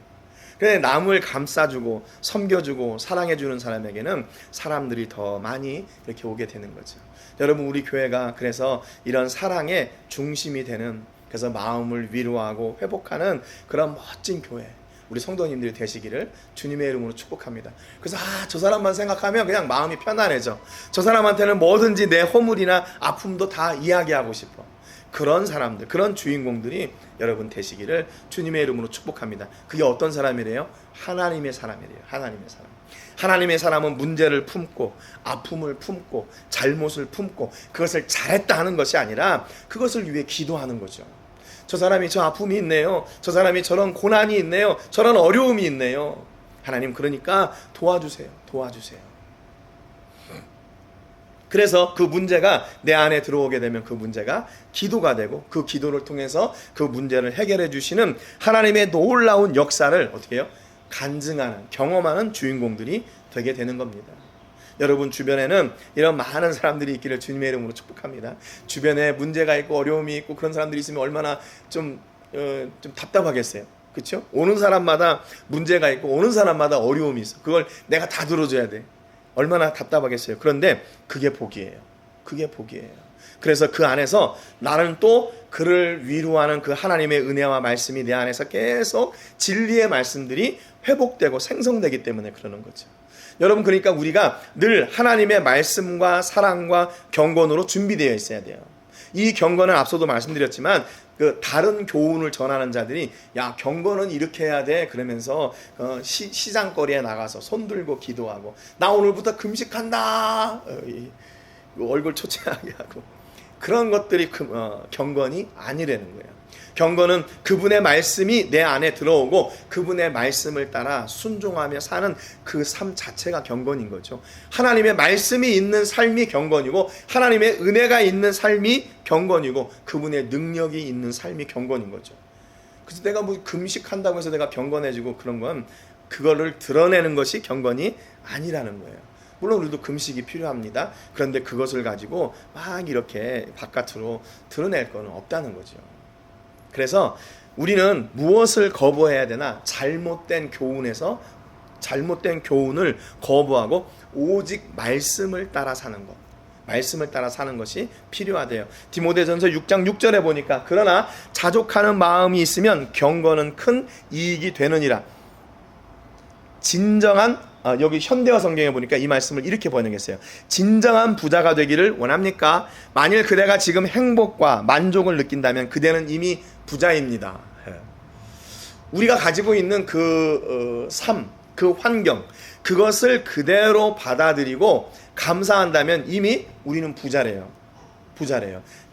그런데 남을 감싸주고 섬겨주고 사랑해주는 사람에게는 사람들이 더 많이 이렇게 오게 되는 거죠. 여러분, 우리 교회가 그래서 이런 사랑의 중심이 되는, 그래서 마음을 위로하고 회복하는 그런 멋진 교회, 우리 성도님들이 되시기를 주님의 이름으로 축복합니다. 그래서 저 사람만 생각하면 그냥 마음이 편안해져. 저 사람한테는 뭐든지 내 허물이나 아픔도 다 이야기하고 싶어. 그런 사람들, 그런 주인공들이 여러분 되시기를 주님의 이름으로 축복합니다. 그게 어떤 사람이래요? 하나님의 사람이래요. 하나님의 사람. 하나님의 사람은 문제를 품고 아픔을 품고 잘못을 품고 그것을 잘했다 하는 것이 아니라 그것을 위해 기도하는 거죠. 저 사람이 저 아픔이 있네요. 저 사람이 저런 고난이 있네요. 저런 어려움이 있네요. 하나님 그러니까 도와주세요. 도와주세요. 그래서 그 문제가 내 안에 들어오게 되면 그 문제가 기도가 되고 그 기도를 통해서 그 문제를 해결해 주시는 하나님의 놀라운 역사를 어떻게 해요? 간증하는, 경험하는 주인공들이 되게 되는 겁니다. 여러분 주변에는 이런 많은 사람들이 있기를 주님의 이름으로 축복합니다. 주변에 문제가 있고 어려움이 있고 그런 사람들이 있으면 얼마나 좀 답답하겠어요. 그렇죠? 오는 사람마다 문제가 있고 오는 사람마다 어려움이 있어. 그걸 내가 다 들어줘야 돼. 얼마나 답답하겠어요. 그런데 그게 복이에요. 그게 복이에요. 그래서 그 안에서 나는 또 그를 위로하는 그 하나님의 은혜와 말씀이 내 안에서 계속 진리의 말씀들이 회복되고 생성되기 때문에 그러는 거죠. 여러분 그러니까 우리가 늘 하나님의 말씀과 사랑과 경건으로 준비되어 있어야 돼요. 이 경건은 앞서도 말씀드렸지만 그 다른 교훈을 전하는 자들이 야 경건은 이렇게 해야 돼 그러면서 시장거리에 나가서 손 들고 기도하고 나 오늘부터 금식한다 얼굴 초췌하게 하고 그런 것들이 경건이 아니라는 거예요. 경건은 그분의 말씀이 내 안에 들어오고 그분의 말씀을 따라 순종하며 사는 그 삶 자체가 경건인 거죠. 하나님의 말씀이 있는 삶이 경건이고 하나님의 은혜가 있는 삶이 경건이고 그분의 능력이 있는 삶이 경건인 거죠. 그래서 내가 뭐 금식한다고 해서 내가 경건해지고 그런 건 그거를 드러내는 것이 경건이 아니라는 거예요. 물론 우리도 금식이 필요합니다. 그런데 그것을 가지고 막 이렇게 바깥으로 드러낼 건 없다는 거죠. 그래서 우리는 무엇을 거부해야 되나? 잘못된 교훈을 거부하고 오직 말씀을 따라 사는 것. 말씀을 따라 사는 것이 필요하대요. 디모데전서 6장 6절에 보니까 그러나 자족하는 마음이 있으면 경건은 큰 이익이 되느니라. 진정한 여기 현대화 성경에 보니까 이 말씀을 이렇게 번역했어요. 진정한 부자가 되기를 원합니까? 만일 그대가 지금 행복과 만족을 느낀다면 그대는 이미 부자입니다. 우리가 가지고 있는 그 삶, 그 환경, 그것을 그대로 받아들이고 감사한다면 이미 우리는 부자래요.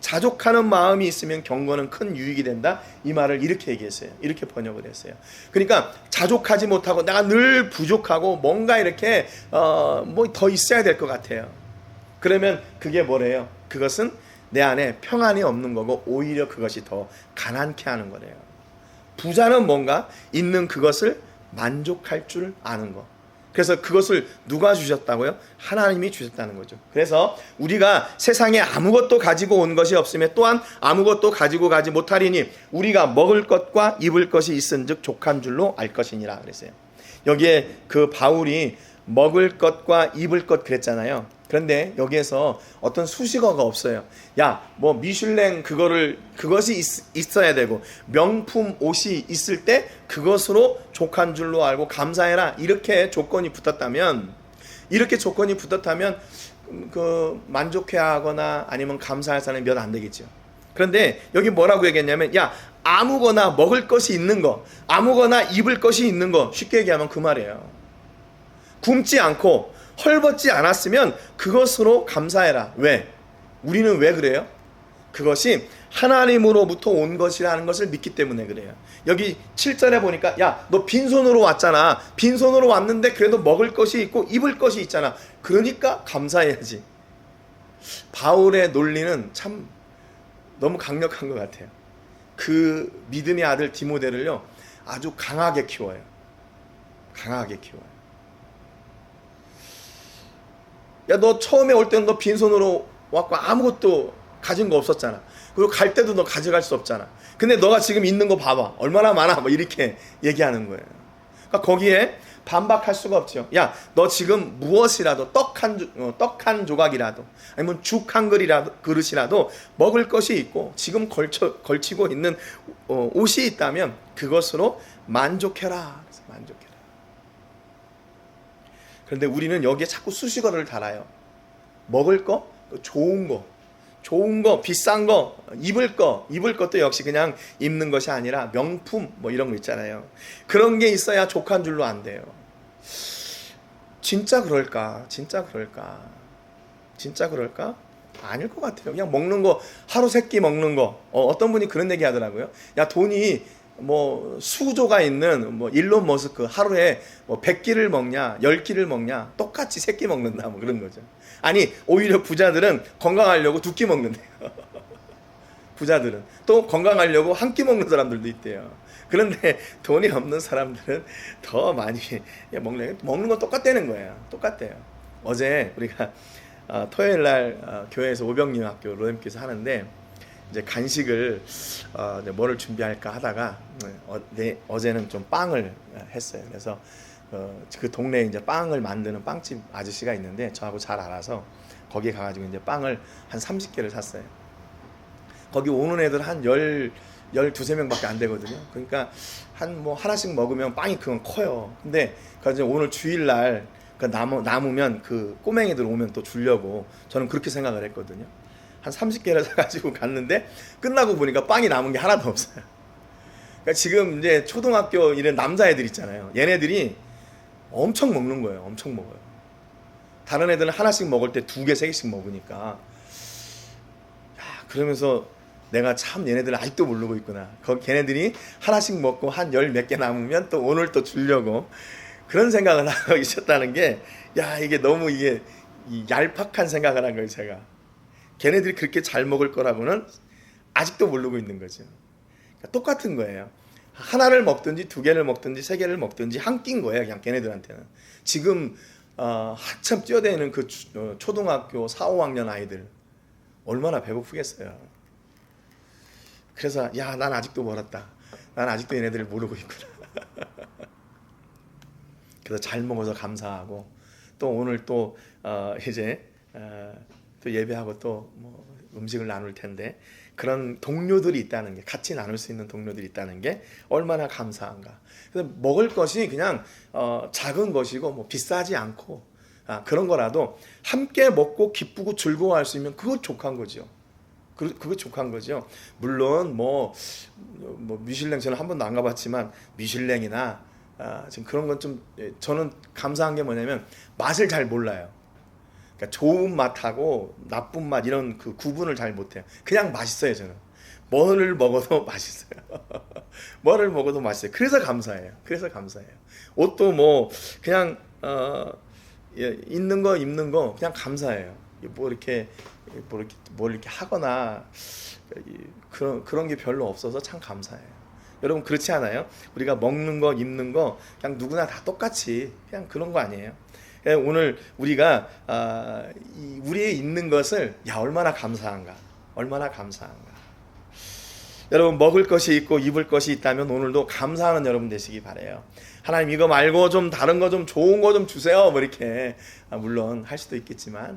자족하는 마음이 있으면 경건은 큰 유익이 된다. 이 말을 이렇게 얘기했어요. 이렇게 번역을 했어요. 그러니까 자족하지 못하고 내가 늘 부족하고 뭔가 이렇게 뭐 더 있어야 될 것 같아요. 그러면 그게 뭐래요? 그것은 내 안에 평안이 없는 거고 오히려 그것이 더 가난케 하는 거래요. 부자는 뭔가 있는 그것을 만족할 줄 아는 거. 그래서 그것을 누가 주셨다고요? 하나님이 주셨다는 거죠. 그래서 우리가 세상에 아무것도 가지고 온 것이 없으며 또한 아무것도 가지고 가지 못하리니 우리가 먹을 것과 입을 것이 있은즉 족한 줄로 알 것이니라 그랬어요. 여기에 그 바울이 먹을 것과 입을 것 그랬잖아요. 그런데 여기에서 어떤 수식어가 없어요. 야, 뭐 미슐랭 그것이 있어야 되고 명품 옷이 있을 때 그것으로 족한 줄로 알고 감사해라. 이렇게 조건이 붙었다면 그 만족해하거나 아니면 감사할 사람이 몇 안 되겠죠. 그런데 여기 뭐라고 얘기했냐면 야, 아무거나 먹을 것이 있는 거, 아무거나 입을 것이 있는 거, 쉽게 얘기하면 그 말이에요. 굶지 않고 헐벗지 않았으면 그것으로 감사해라. 왜? 우리는 왜 그래요? 그것이 하나님으로부터 온 것이라는 것을 믿기 때문에 그래요. 여기 7절에 보니까 야, 너 빈손으로 왔잖아. 빈손으로 왔는데 그래도 먹을 것이 있고 입을 것이 있잖아. 그러니까 감사해야지. 바울의 논리는 참 너무 강력한 것 같아요. 그 믿음의 아들 디모데를요 아주 강하게 키워요. 야, 너 처음에 올 때는 너 빈손으로 왔고 아무것도 가진 거 없었잖아. 그리고 갈 때도 너 가져갈 수 없잖아. 근데 너가 지금 있는 거 봐봐. 얼마나 많아. 뭐 이렇게 얘기하는 거예요. 그러니까 거기에 반박할 수가 없죠. 야, 너 지금 무엇이라도 떡 한 조각이라도 아니면 죽 한 그릇이라도 먹을 것이 있고 지금 걸치고 있는 옷이 있다면 그것으로 만족해라. 만족해라. 그런데 우리는 여기에 자꾸 수식어를 달아요. 먹을 거, 좋은 거, 좋은 거, 비싼 거, 입을 것도 역시 그냥 입는 것이 아니라 명품 뭐 이런 거 있잖아요. 그런 게 있어야 족한 줄로 안 돼요. 진짜 그럴까? 진짜 그럴까? 진짜 그럴까? 아닐 것 같아요. 그냥 먹는 거 하루 세 끼 먹는 거. 어떤 분이 그런 얘기 하더라고요. 야, 돈이 뭐 수조가 있는 뭐 일론 머스크 하루에 뭐 100끼를 먹냐 10끼를 먹냐 똑같이 3끼 먹는다 뭐 그런 거죠. 아니 오히려 부자들은 건강하려고 2끼 먹는데요. 부자들은 또 건강하려고 1끼 먹는 사람들도 있대요. 그런데 돈이 없는 사람들은 더 많이 먹는 건 똑같다는 거예요. 똑같대요. 어제 우리가 토요일 날 교회에서 오병림 학교 로엠께서 하는데 이제 간식을 이제 뭐를 준비할까 하다가 어제는 좀 빵을 했어요. 그래서 그 동네에 이제 빵을 만드는 빵집 아저씨가 있는데 저하고 잘 알아서 거기 가가지고 이제 빵을 한 30개를 샀어요. 거기 오는 애들 한 12~13명밖에 안 되거든요. 그러니까 뭐 하나씩 먹으면 빵이 그건 커요. 근데 그래서 오늘 주일날 그 남으면 그 꼬맹이들 오면 또 주려고 저는 그렇게 생각을 했거든요. 한 30개를 사가지고 갔는데 끝나고 보니까 빵이 남은 게 하나도 없어요. 그러니까 지금 이제 초등학교 이런 남자애들 있잖아요. 얘네들이 엄청 먹는 거예요. 엄청 먹어요. 다른 애들은 하나씩 먹을 때 2개, 3개씩 먹으니까. 그러면서 내가 참 얘네들을 아직도 모르고 있구나. 걔네들이 하나씩 먹고 한 10몇 개 남으면 또 오늘 또 주려고 그런 생각을 하고 있었다는 게, 이게 너무 이게 얄팍한 생각을 한 거예요, 제가. 걔네들이 그렇게 잘 먹을 거라고는 아직도 모르고 있는 거죠. 그러니까 똑같은 거예요. 하나를 먹든지 2개를 먹든지 3개를 먹든지 한 끼인 거예요, 그냥 걔네들한테는. 지금 한참 뛰어다니는 그 초등학교 4, 5학년 아이들 얼마나 배고프겠어요. 그래서 난 아직도 멀었다. 난 아직도 얘네들을 모르고 있구나. 그래서 잘 먹어서 감사하고 또 오늘 또 이제 또 예배하고 또 뭐 음식을 나눌 텐데 그런 동료들이 있다는 게, 같이 나눌 수 있는 동료들이 있다는 게 얼마나 감사한가. 그래서 먹을 것이 그냥 작은 것이고 뭐 비싸지 않고 그런 거라도 함께 먹고 기쁘고 즐거워할 수 있으면 그거 족한 거죠. 그거 족한 거죠. 물론 뭐 미슐랭 저는 한 번도 안 가봤지만 미슐랭이나 지금 그런 건 좀 저는 감사한 게 뭐냐면 맛을 잘 몰라요. 그러니까 좋은 맛하고 나쁜 맛 이런 그 구분을 잘 못해요. 그냥 맛있어요. 저는 뭐를 먹어도 맛있어요. 뭐를 먹어도 맛있어요. 그래서 감사해요. 옷도 뭐 그냥 있는 거 입는 거 그냥 감사해요. 뭐 이렇게 뭘 이렇게 하거나 그런 게 별로 없어서 참 감사해요. 여러분 그렇지 않아요? 우리가 먹는 거 입는 거 그냥 누구나 다 똑같이 그냥 그런 거 아니에요? 오늘 우리가 우리의 있는 것을 얼마나 감사한가. 여러분 먹을 것이 있고 입을 것이 있다면 오늘도 감사하는 여러분 되시기 바라요. 하나님 이거 말고 좀 다른 거 좀 좋은 거 좀 주세요. 뭐 이렇게 물론 할 수도 있겠지만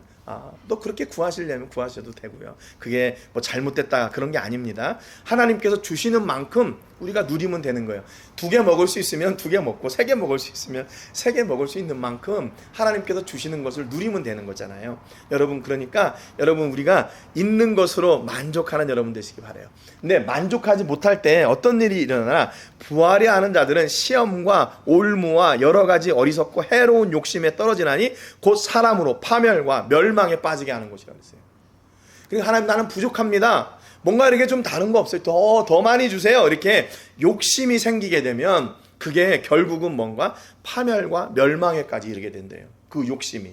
또 그렇게 구하시려면 구하셔도 되고요. 그게 뭐 잘못됐다 그런 게 아닙니다. 하나님께서 주시는 만큼 우리가 누리면 되는 거예요. 2개 먹을 수 있으면 2개 먹고 3개 먹을 수 있으면 3개 먹을 수 있는 만큼 하나님께서 주시는 것을 누리면 되는 거잖아요. 여러분 그러니까 여러분 우리가 있는 것으로 만족하는 여러분 되시기 바라요. 근데 만족하지 못할 때 어떤 일이 일어나나 부활이 하는 자들은 시험과 올무와 여러 가지 어리석고 해로운 욕심에 떨어지나니 곧 사람으로 파멸과 멸망에 빠지게 하는 것이라고 했어요. 그러니까 하나님 나는 부족합니다. 뭔가 이렇게 좀 다른 거 없어요? 더 많이 주세요. 이렇게 욕심이 생기게 되면 그게 결국은 뭔가 파멸과 멸망에까지 이르게 된대요. 그 욕심이.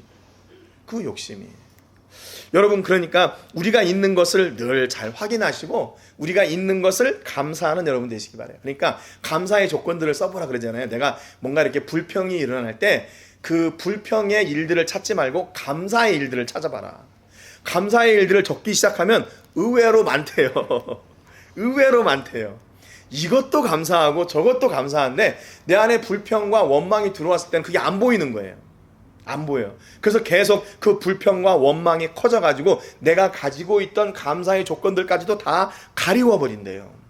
여러분 그러니까 우리가 있는 것을 늘 잘 확인하시고 우리가 있는 것을 감사하는 여러분 되시기 바라요. 그러니까 감사의 조건들을 써보라 그러잖아요. 내가 뭔가 이렇게 불평이 일어날 때 그 불평의 일들을 찾지 말고 감사의 일들을 찾아봐라. 감사의 일들을 적기 시작하면 의외로 많대요. 이것도 감사하고 저것도 감사한데 내 안에 불평과 원망이 들어왔을 때는 그게 안 보이는 거예요. 안 보여요. 그래서 계속 그 불평과 원망이 커져가지고 내가 가지고 있던 감사의 조건들까지도 다 가리워 버린대요.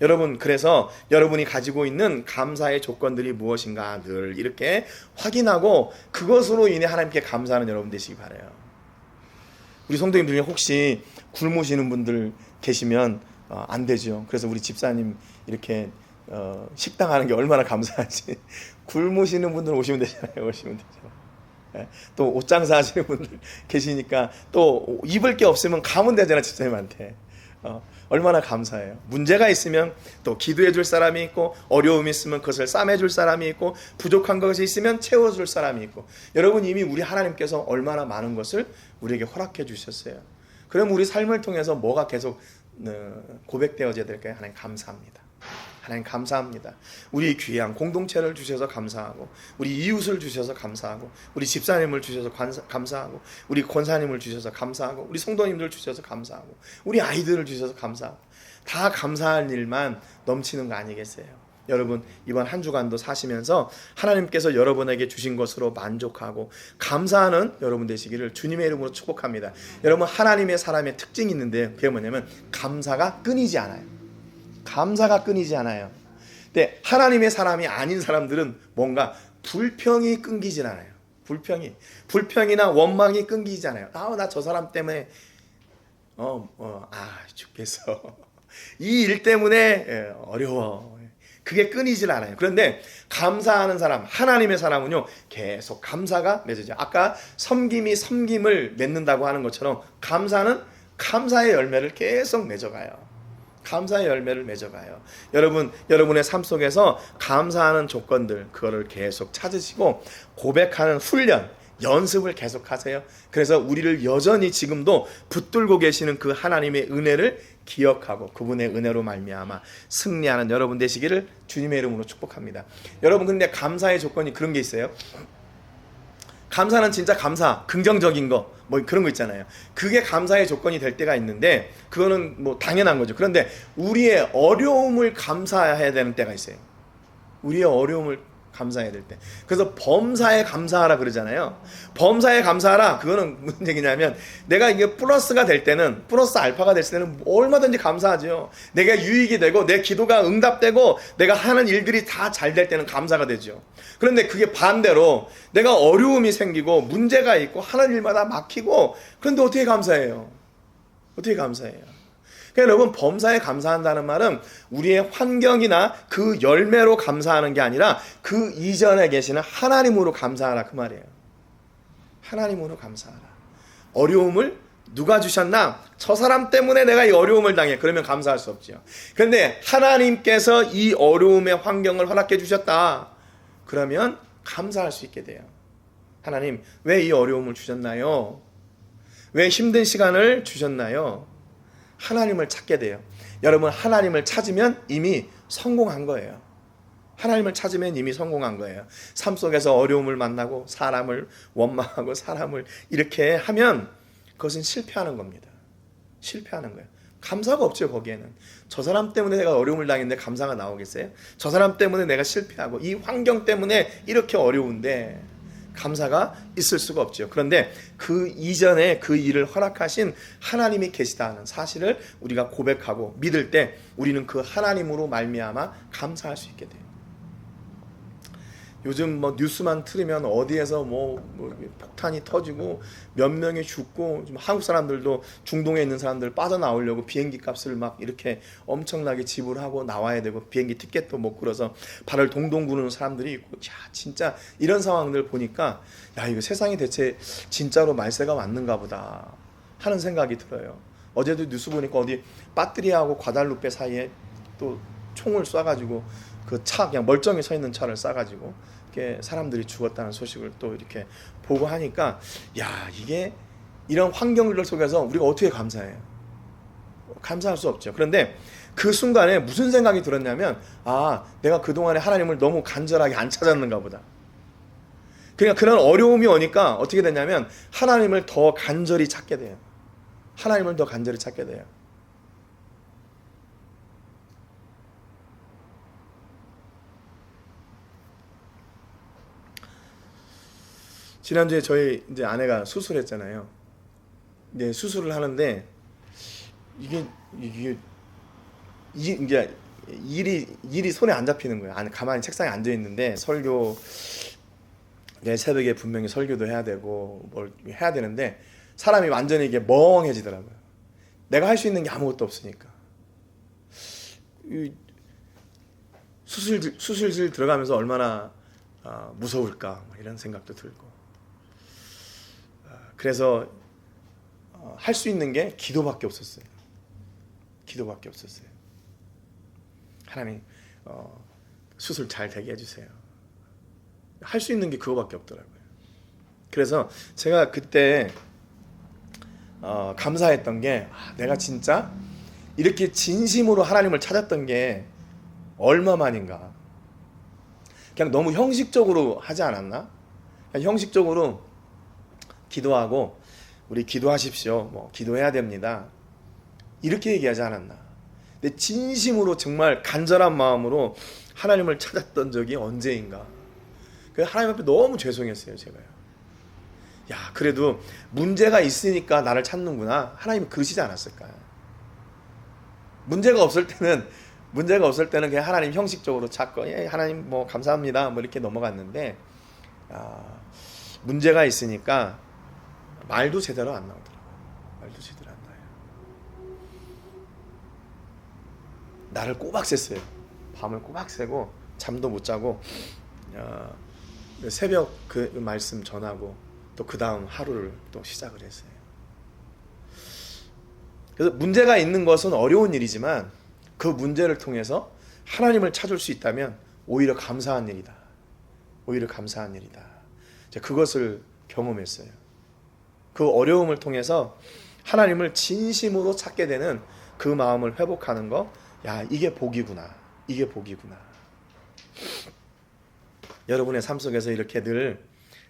여러분 그래서 여러분이 가지고 있는 감사의 조건들이 무엇인가 늘 이렇게 확인하고 그것으로 인해 하나님께 감사하는 여러분 되시기 바라요. 우리 성도님들 중에 혹시 굶으시는 분들 계시면 안 되죠. 그래서 우리 집사님 이렇게 식당 하는 게 얼마나 감사하지. 굶으시는 분들 오시면 되잖아요. 오시면 되죠. 예. 또 옷장사 하시는 분들 계시니까 또 입을 게 없으면 가면 되잖아, 집사님한테. 얼마나 감사해요. 문제가 있으면 또 기도해 줄 사람이 있고, 어려움이 있으면 그것을 싸매 줄 사람이 있고, 부족한 것이 있으면 채워 줄 사람이 있고. 여러분, 이미 우리 하나님께서 얼마나 많은 것을 우리에게 허락해 주셨어요. 그럼 우리 삶을 통해서 뭐가 계속 고백되어져야 될까요? 하나님 감사합니다. 하나님 감사합니다. 우리 귀한 공동체를 주셔서 감사하고, 우리 이웃을 주셔서 감사하고, 우리 집사님을 주셔서 감사하고, 우리 권사님을 주셔서 감사하고, 우리 성도님들 주셔서 감사하고, 우리 아이들을 주셔서 감사하고, 다 감사할 일만 넘치는 거 아니겠어요? 여러분, 이번 한 주간도 사시면서 하나님께서 여러분에게 주신 것으로 만족하고 감사하는 여러분 되시기를 주님의 이름으로 축복합니다. 여러분, 하나님의 사람의 특징이 있는데 그게 뭐냐면 감사가 끊이지 않아요. 감사가 끊이지 않아요. 근데 하나님의 사람이 아닌 사람들은 뭔가 불평이 끊기질 않아요. 불평이나 원망이 끊기지 않아요. 나 저 사람 때문에 죽겠어. 이 일 때문에 어려워. 그게 끊이질 않아요. 그런데 감사하는 사람, 하나님의 사람은요, 계속 감사가 맺어져요. 아까 섬김이 섬김을 맺는다고 하는 것처럼 감사는 감사의 열매를 계속 맺어가요. 감사의 열매를 맺어가요. 여러분, 여러분의 삶 속에서 감사하는 조건들, 그거를 계속 찾으시고 고백하는 훈련, 연습을 계속하세요. 그래서 우리를 여전히 지금도 붙들고 계시는 그 하나님의 은혜를 기억하고 그분의 은혜로 말미암아 승리하는 여러분 되시기를 주님의 이름으로 축복합니다. 여러분, 근데 감사의 조건이 그런 게 있어요. 감사는 진짜 감사, 긍정적인 거, 뭐 그런 거 있잖아요. 그게 감사의 조건이 될 때가 있는데 그거는 뭐 당연한 거죠. 그런데 우리의 어려움을 감사해야 되는 때가 있어요. 우리의 어려움을 감사해야 될 때. 그래서 범사에 감사하라 그러잖아요. 범사에 감사하라. 그거는 무슨 얘기냐면 내가 이게 플러스가 될 때는, 플러스 알파가 될 때는 얼마든지 감사하죠. 내가 유익이 되고 내 기도가 응답되고 내가 하는 일들이 다 잘 될 때는 감사가 되죠. 그런데 그게 반대로 내가 어려움이 생기고 문제가 있고 하는 일마다 막히고, 그런데 어떻게 감사해요? 어떻게 감사해요? 그러니까 여러분, 범사에 감사한다는 말은 우리의 환경이나 그 열매로 감사하는 게 아니라 그 이전에 계시는 하나님으로 감사하라, 그 말이에요. 하나님으로 감사하라. 어려움을 누가 주셨나? 저 사람 때문에 내가 이 어려움을 당해. 그러면 감사할 수 없죠. 그런데 하나님께서 이 어려움의 환경을 허락해 주셨다. 그러면 감사할 수 있게 돼요. 하나님, 왜 이 어려움을 주셨나요? 왜 힘든 시간을 주셨나요? 하나님을 찾게 돼요. 여러분, 하나님을 찾으면 이미 성공한 거예요. 하나님을 찾으면 이미 성공한 거예요. 삶 속에서 어려움을 만나고 사람을 원망하고 사람을 이렇게 하면 그것은 실패하는 겁니다. 실패하는 거예요. 감사가 없죠. 거기에는 저 사람 때문에 내가 어려움을 당했는데 감사가 나오겠어요? 저 사람 때문에 내가 실패하고 이 환경 때문에 이렇게 어려운데 감사가 있을 수가 없죠. 그런데 그 이전에 그 일을 허락하신 하나님이 계시다는 사실을 우리가 고백하고 믿을 때 우리는 그 하나님으로 말미암아 감사할 수 있게 돼요. 요즘 뭐 뉴스만 틀으면 어디에서 뭐 폭탄이 터지고 몇 명이 죽고, 좀 한국 사람들도 중동에 있는 사람들 빠져나오려고 비행기 값을 막 이렇게 엄청나게 지불하고 나와야 되고 비행기 티켓도 못 끌어서 발을 동동 구르는 사람들이 있고, 야, 진짜 이런 상황들 보니까 야, 이거 세상이 대체 진짜로 말세가 맞는가 보다 하는 생각이 들어요. 어제도 뉴스 보니까 어디 빠뜨리하고 과달루페 사이에 또 총을 쏴가지고 그 차, 그냥 멀쩡히 서 있는 차를 쏴가지고 이렇게 사람들이 죽었다는 소식을 또 이렇게 보고 하니까, 야, 이게 이런 환경들 속에서 우리가 어떻게 감사해요? 감사할 수 없죠. 그런데 그 순간에 무슨 생각이 들었냐면, 내가 그동안에 하나님을 너무 간절하게 안 찾았는가 보다. 그러니까 그런 어려움이 오니까 어떻게 되냐면 하나님을 더 간절히 찾게 돼요. 하나님을 더 간절히 찾게 돼요. 지난주에 저희 이제 아내가 수술했잖아요. 이제 수술을 하는데 이게 이제 일이 손에 안 잡히는 거예요. 가만히 책상에 앉아 있는데 설교, 내 새벽에 분명히 설교도 해야 되고 뭘 해야 되는데 사람이 완전히 이게 멍해지더라고요. 내가 할 수 있는 게 아무것도 없으니까. 수술실 들어가면서 얼마나 무서울까 이런 생각도 들고. 그래서 할 수 있는 게 기도밖에 없었어요. 기도밖에 없었어요. 하나님 수술 잘 되게 해주세요. 할 수 있는 게 그거밖에 없더라고요. 그래서 제가 그때 감사했던 게 내가 진짜 이렇게 진심으로 하나님을 찾았던 게 얼마만인가. 그냥 너무 형식적으로 하지 않았나? 그냥 형식적으로 기도하고 우리 기도하십시오. 뭐 기도해야 됩니다. 이렇게 얘기하지 않았나? 근데 진심으로 정말 간절한 마음으로 하나님을 찾았던 적이 언제인가? 그래서 하나님 앞에 너무 죄송했어요, 제가요. 야, 그래도 문제가 있으니까 나를 찾는구나. 하나님이 그러시지 않았을까요? 문제가 없을 때는 그냥 하나님 형식적으로 찾고, 예, 하나님 뭐 감사합니다, 뭐 이렇게 넘어갔는데, 문제가 있으니까 말도 제대로 안 나오더라고요. 말도 제대로 안 나와요. 나를 꼬박 샜어요. 밤을 꼬박 새고 잠도 못 자고 새벽 그 말씀 전하고 또 그 다음 하루를 또 시작을 했어요. 그래서 문제가 있는 것은 어려운 일이지만 그 문제를 통해서 하나님을 찾을 수 있다면 오히려 감사한 일이다. 오히려 감사한 일이다. 그것을 경험했어요. 그 어려움을 통해서 하나님을 진심으로 찾게 되는 그 마음을 회복하는 거, 야, 이게 복이구나. 이게 복이구나. 여러분의 삶 속에서 이렇게 늘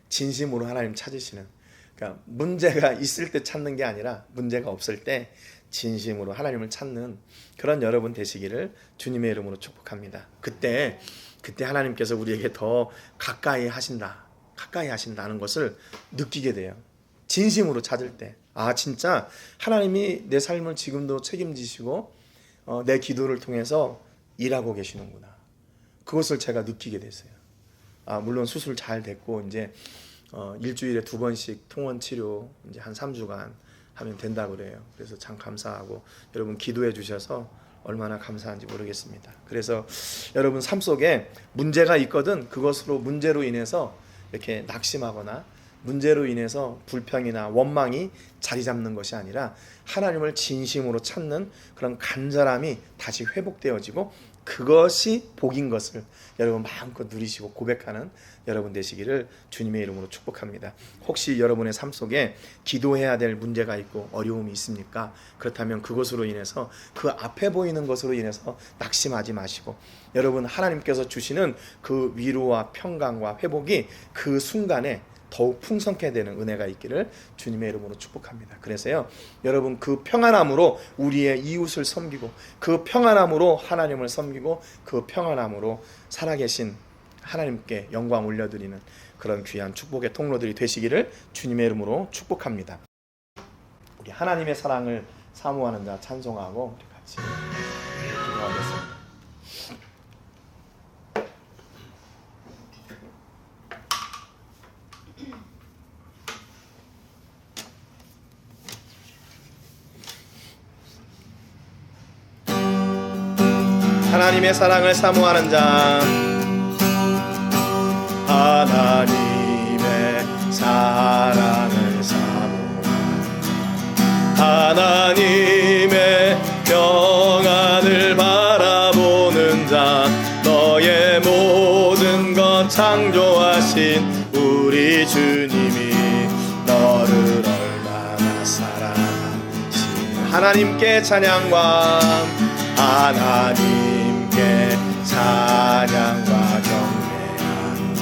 진심으로 하나님 찾으시는, 그러니까 문제가 있을 때 찾는 게 아니라 문제가 없을 때 진심으로 하나님을 찾는 그런 여러분 되시기를 주님의 이름으로 축복합니다. 그때 하나님께서 우리에게 더 가까이 하신다는 것을 느끼게 돼요. 진심으로 찾을 때, 진짜 하나님이 내 삶을 지금도 책임지시고 내 기도를 통해서 일하고 계시는구나. 그것을 제가 느끼게 됐어요. 물론 수술 잘 됐고 이제 일주일에 2번씩 통원 치료 이제 한 3주간 하면 된다고 그래요. 그래서 참 감사하고, 여러분 기도해 주셔서 얼마나 감사한지 모르겠습니다. 그래서 여러분 삶 속에 문제가 있거든 문제로 인해서 이렇게 낙심하거나 문제로 인해서 불평이나 원망이 자리 잡는 것이 아니라 하나님을 진심으로 찾는 그런 간절함이 다시 회복되어지고 그것이 복인 것을 여러분 마음껏 누리시고 고백하는 여러분 되시기를 주님의 이름으로 축복합니다. 혹시 여러분의 삶 속에 기도해야 될 문제가 있고 어려움이 있습니까? 그렇다면 그것으로 인해서, 그 앞에 보이는 것으로 인해서 낙심하지 마시고, 여러분 하나님께서 주시는 그 위로와 평강과 회복이 그 순간에 더욱 풍성케 되는 은혜가 있기를 주님의 이름으로 축복합니다. 그래서요, 여러분 그 평안함으로 우리의 이웃을 섬기고, 그 평안함으로 하나님을 섬기고, 그 평안함으로 살아계신 하나님께 영광 올려드리는 그런 귀한 축복의 통로들이 되시기를 주님의 이름으로 축복합니다. 우리 하나님의 사랑을 사모하는 자 찬송하고 우리 같이 기도하겠습니다. 하나님의 사랑을 사모하는 자, 하나님의 사랑을 사모하는, 하나님의 평안을 바라보는 자, 너의 모든 것 창조하신 우리 주님이 너를 얼마나 사랑하시니, 하나님께 찬양과 하나님께 찬양과 경배하는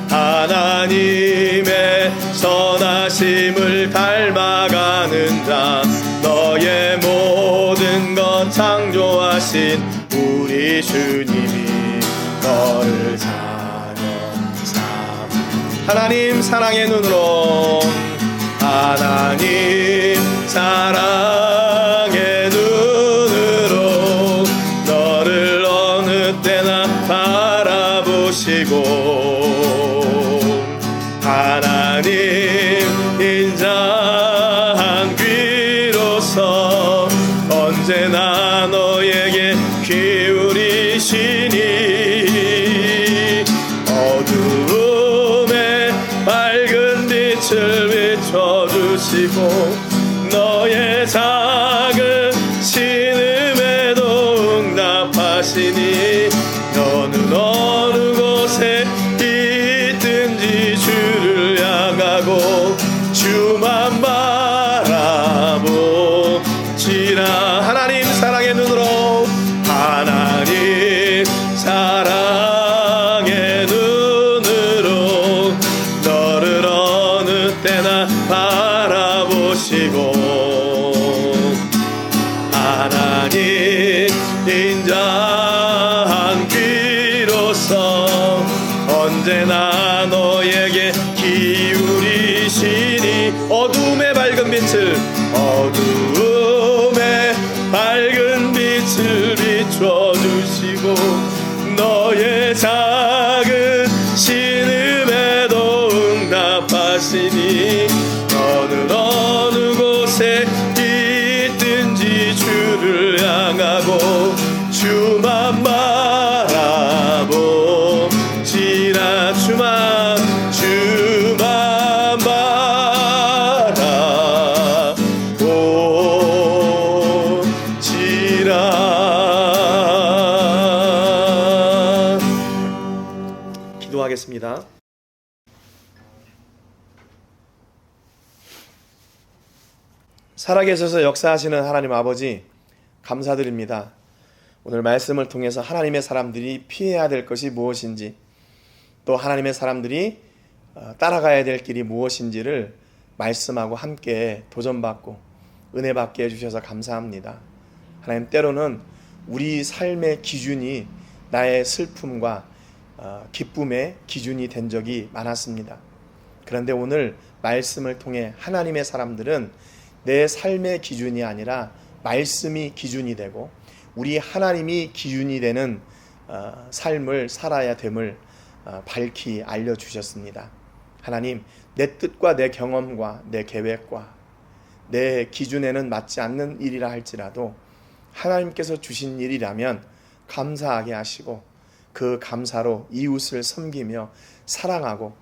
자, 하나님의 선하심을 닮아가는 자, 너의 모든 것 창조하신 우리 주님이 너를 자녀 삼으, 하나님 사랑의 눈으로, 하나님 사랑의 눈으로 너를 어느 때나 바라보시고, 하나님 인자 바라보시고 너의 작은 신음에도 응답하시니 너는 어느 곳에 있든지 주를 향하고 주만 바라보시라. 하나님 사랑의 눈으로, 하나님 사랑의 눈으로 너를 어느 때나 바라보시고 하나님 인자한 귀로서 언제나 너에게 기울이시니 어둠의 밝은 빛을 비춰주시고 너의 작은 신음에도 응답하시니 너는 어느 곳에 있든지 주를 향하고 주만 바라보시라. 주만 기도하겠습니다. 살아계셔서 역사하시는 하나님 아버지, 감사드립니다. 오늘 말씀을 통해서 하나님의 사람들이 피해야 될 것이 무엇인지, 또 하나님의 사람들이 따라가야 될 길이 무엇인지를 말씀하고 함께 도전받고 은혜받게 해주셔서 감사합니다. 하나님, 때로는 우리 삶의 기준이 나의 슬픔과 기쁨의 기준이 된 적이 많았습니다. 그런데 오늘 말씀을 통해 하나님의 사람들은 내 삶의 기준이 아니라 말씀이 기준이 되고 우리 하나님이 기준이 되는 삶을 살아야 됨을 밝히 알려주셨습니다. 하나님, 내 뜻과 내 경험과 내 계획과 내 기준에는 맞지 않는 일이라 할지라도 하나님께서 주신 일이라면 감사하게 하시고 그 감사로 이웃을 섬기며 사랑하고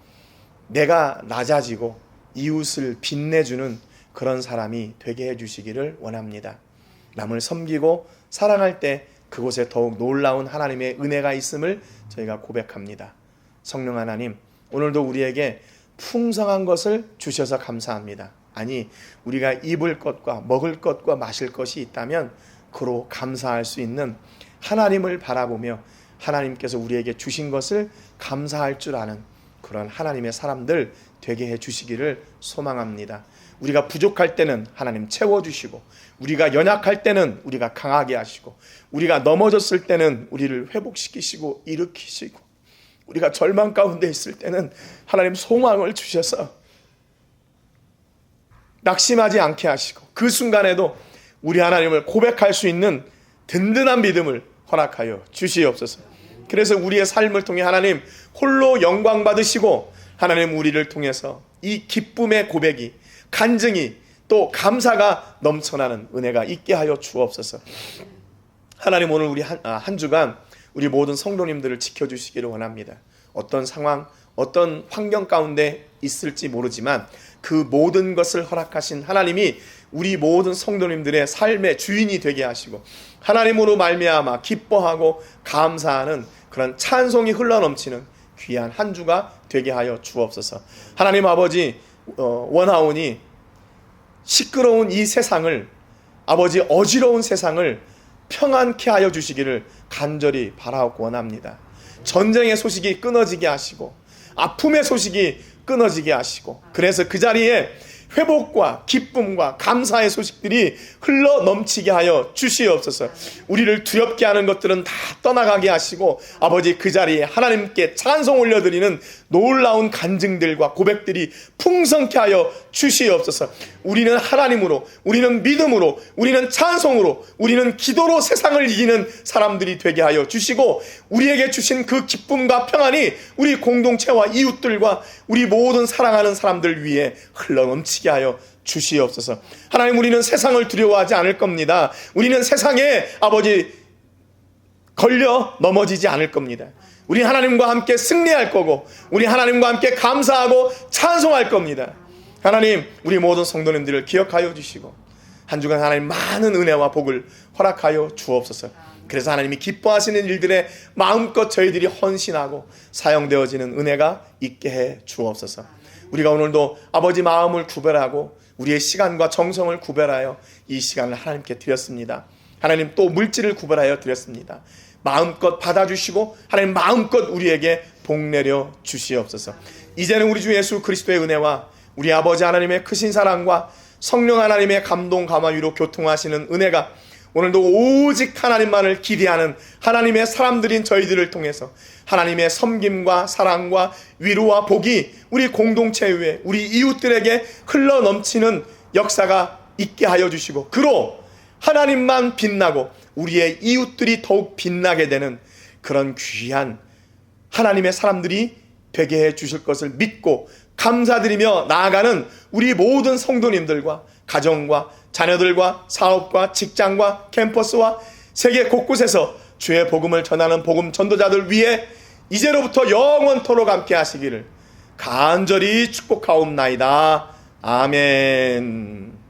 내가 낮아지고 이웃을 빛내주는 그런 사람이 되게 해주시기를 원합니다. 남을 섬기고 사랑할 때 그곳에 더욱 놀라운 하나님의 은혜가 있음을 저희가 고백합니다. 성령 하나님, 오늘도 우리에게 풍성한 것을 주셔서 감사합니다. 아니, 우리가 입을 것과 먹을 것과 마실 것이 있다면 그로 감사할 수 있는 하나님을 바라보며 하나님께서 우리에게 주신 것을 감사할 줄 아는 그런 하나님의 사람들 되게 해주시기를 소망합니다. 우리가 부족할 때는 하나님 채워주시고, 우리가 연약할 때는 우리가 강하게 하시고, 우리가 넘어졌을 때는 우리를 회복시키시고 일으키시고, 우리가 절망 가운데 있을 때는 하나님 소망을 주셔서 낙심하지 않게 하시고, 그 순간에도 우리 하나님을 고백할 수 있는 든든한 믿음을 허락하여 주시옵소서. 그래서 우리의 삶을 통해 하나님 홀로 영광 받으시고, 하나님 우리를 통해서 이 기쁨의 고백이, 간증이, 또 감사가 넘쳐나는 은혜가 있게 하여 주옵소서. 하나님, 오늘 우리 한 주간 우리 모든 성도님들을 지켜주시기를 원합니다. 어떤 상황, 어떤 환경 가운데 있을지 모르지만 그 모든 것을 허락하신 하나님이 우리 모든 성도님들의 삶의 주인이 되게 하시고, 하나님으로 말미암아 기뻐하고 감사하는 그런 찬송이 흘러넘치는 귀한 한 주가 되게 하여 주옵소서. 하나님 아버지, 원하오니 시끄러운 이 세상을, 아버지 어지러운 세상을 평안케 하여 주시기를 간절히 바라옵고 원합니다. 전쟁의 소식이 끊어지게 하시고 아픔의 소식이 끊어지게 하시고, 그래서 그 자리에 회복과 기쁨과 감사의 소식들이 흘러 넘치게 하여 주시옵소서. 우리를 두렵게 하는 것들은 다 떠나가게 하시고, 아버지 그 자리에 하나님께 찬송 올려드리는 놀라운 간증들과 고백들이 풍성케 하여 주시옵소서. 우리는 하나님으로, 우리는 믿음으로, 우리는 찬송으로, 우리는 기도로 세상을 이기는 사람들이 되게 하여 주시고, 우리에게 주신 그 기쁨과 평안이 우리 공동체와 이웃들과 우리 모든 사랑하는 사람들 위에 흘러넘치게 하여 주시옵소서. 하나님, 우리는 세상을 두려워하지 않을 겁니다. 우리는 세상에 아버지 걸려 넘어지지 않을 겁니다. 우리 하나님과 함께 승리할 거고, 우리 하나님과 함께 감사하고 찬송할 겁니다. 하나님, 우리 모든 성도님들을 기억하여 주시고 한 주간 하나님 많은 은혜와 복을 허락하여 주옵소서. 그래서 하나님이 기뻐하시는 일들에 마음껏 저희들이 헌신하고 사용되어지는 은혜가 있게 해 주옵소서. 우리가 오늘도 아버지 마음을 구별하고 우리의 시간과 정성을 구별하여 이 시간을 하나님께 드렸습니다. 하나님, 또 물질을 구별하여 드렸습니다. 마음껏 받아주시고 하나님 마음껏 우리에게 복 내려 주시옵소서. 이제는 우리 주 예수 그리스도의 은혜와 우리 아버지 하나님의 크신 사랑과 성령 하나님의 감동 감화 위로 교통하시는 은혜가 오늘도 오직 하나님만을 기대하는 하나님의 사람들인 저희들을 통해서 하나님의 섬김과 사랑과 위로와 복이 우리 공동체 위에 우리 이웃들에게 흘러 넘치는 역사가 있게 하여 주시고, 그로 하나님만 빛나고 우리의 이웃들이 더욱 빛나게 되는 그런 귀한 하나님의 사람들이 되게 해 주실 것을 믿고 감사드리며 나아가는 우리 모든 성도님들과 가정과 자녀들과 사업과 직장과 캠퍼스와 세계 곳곳에서 주의 복음을 전하는 복음 전도자들 위해 이제로부터 영원토록 함께 하시기를 간절히 축복하옵나이다. 아멘.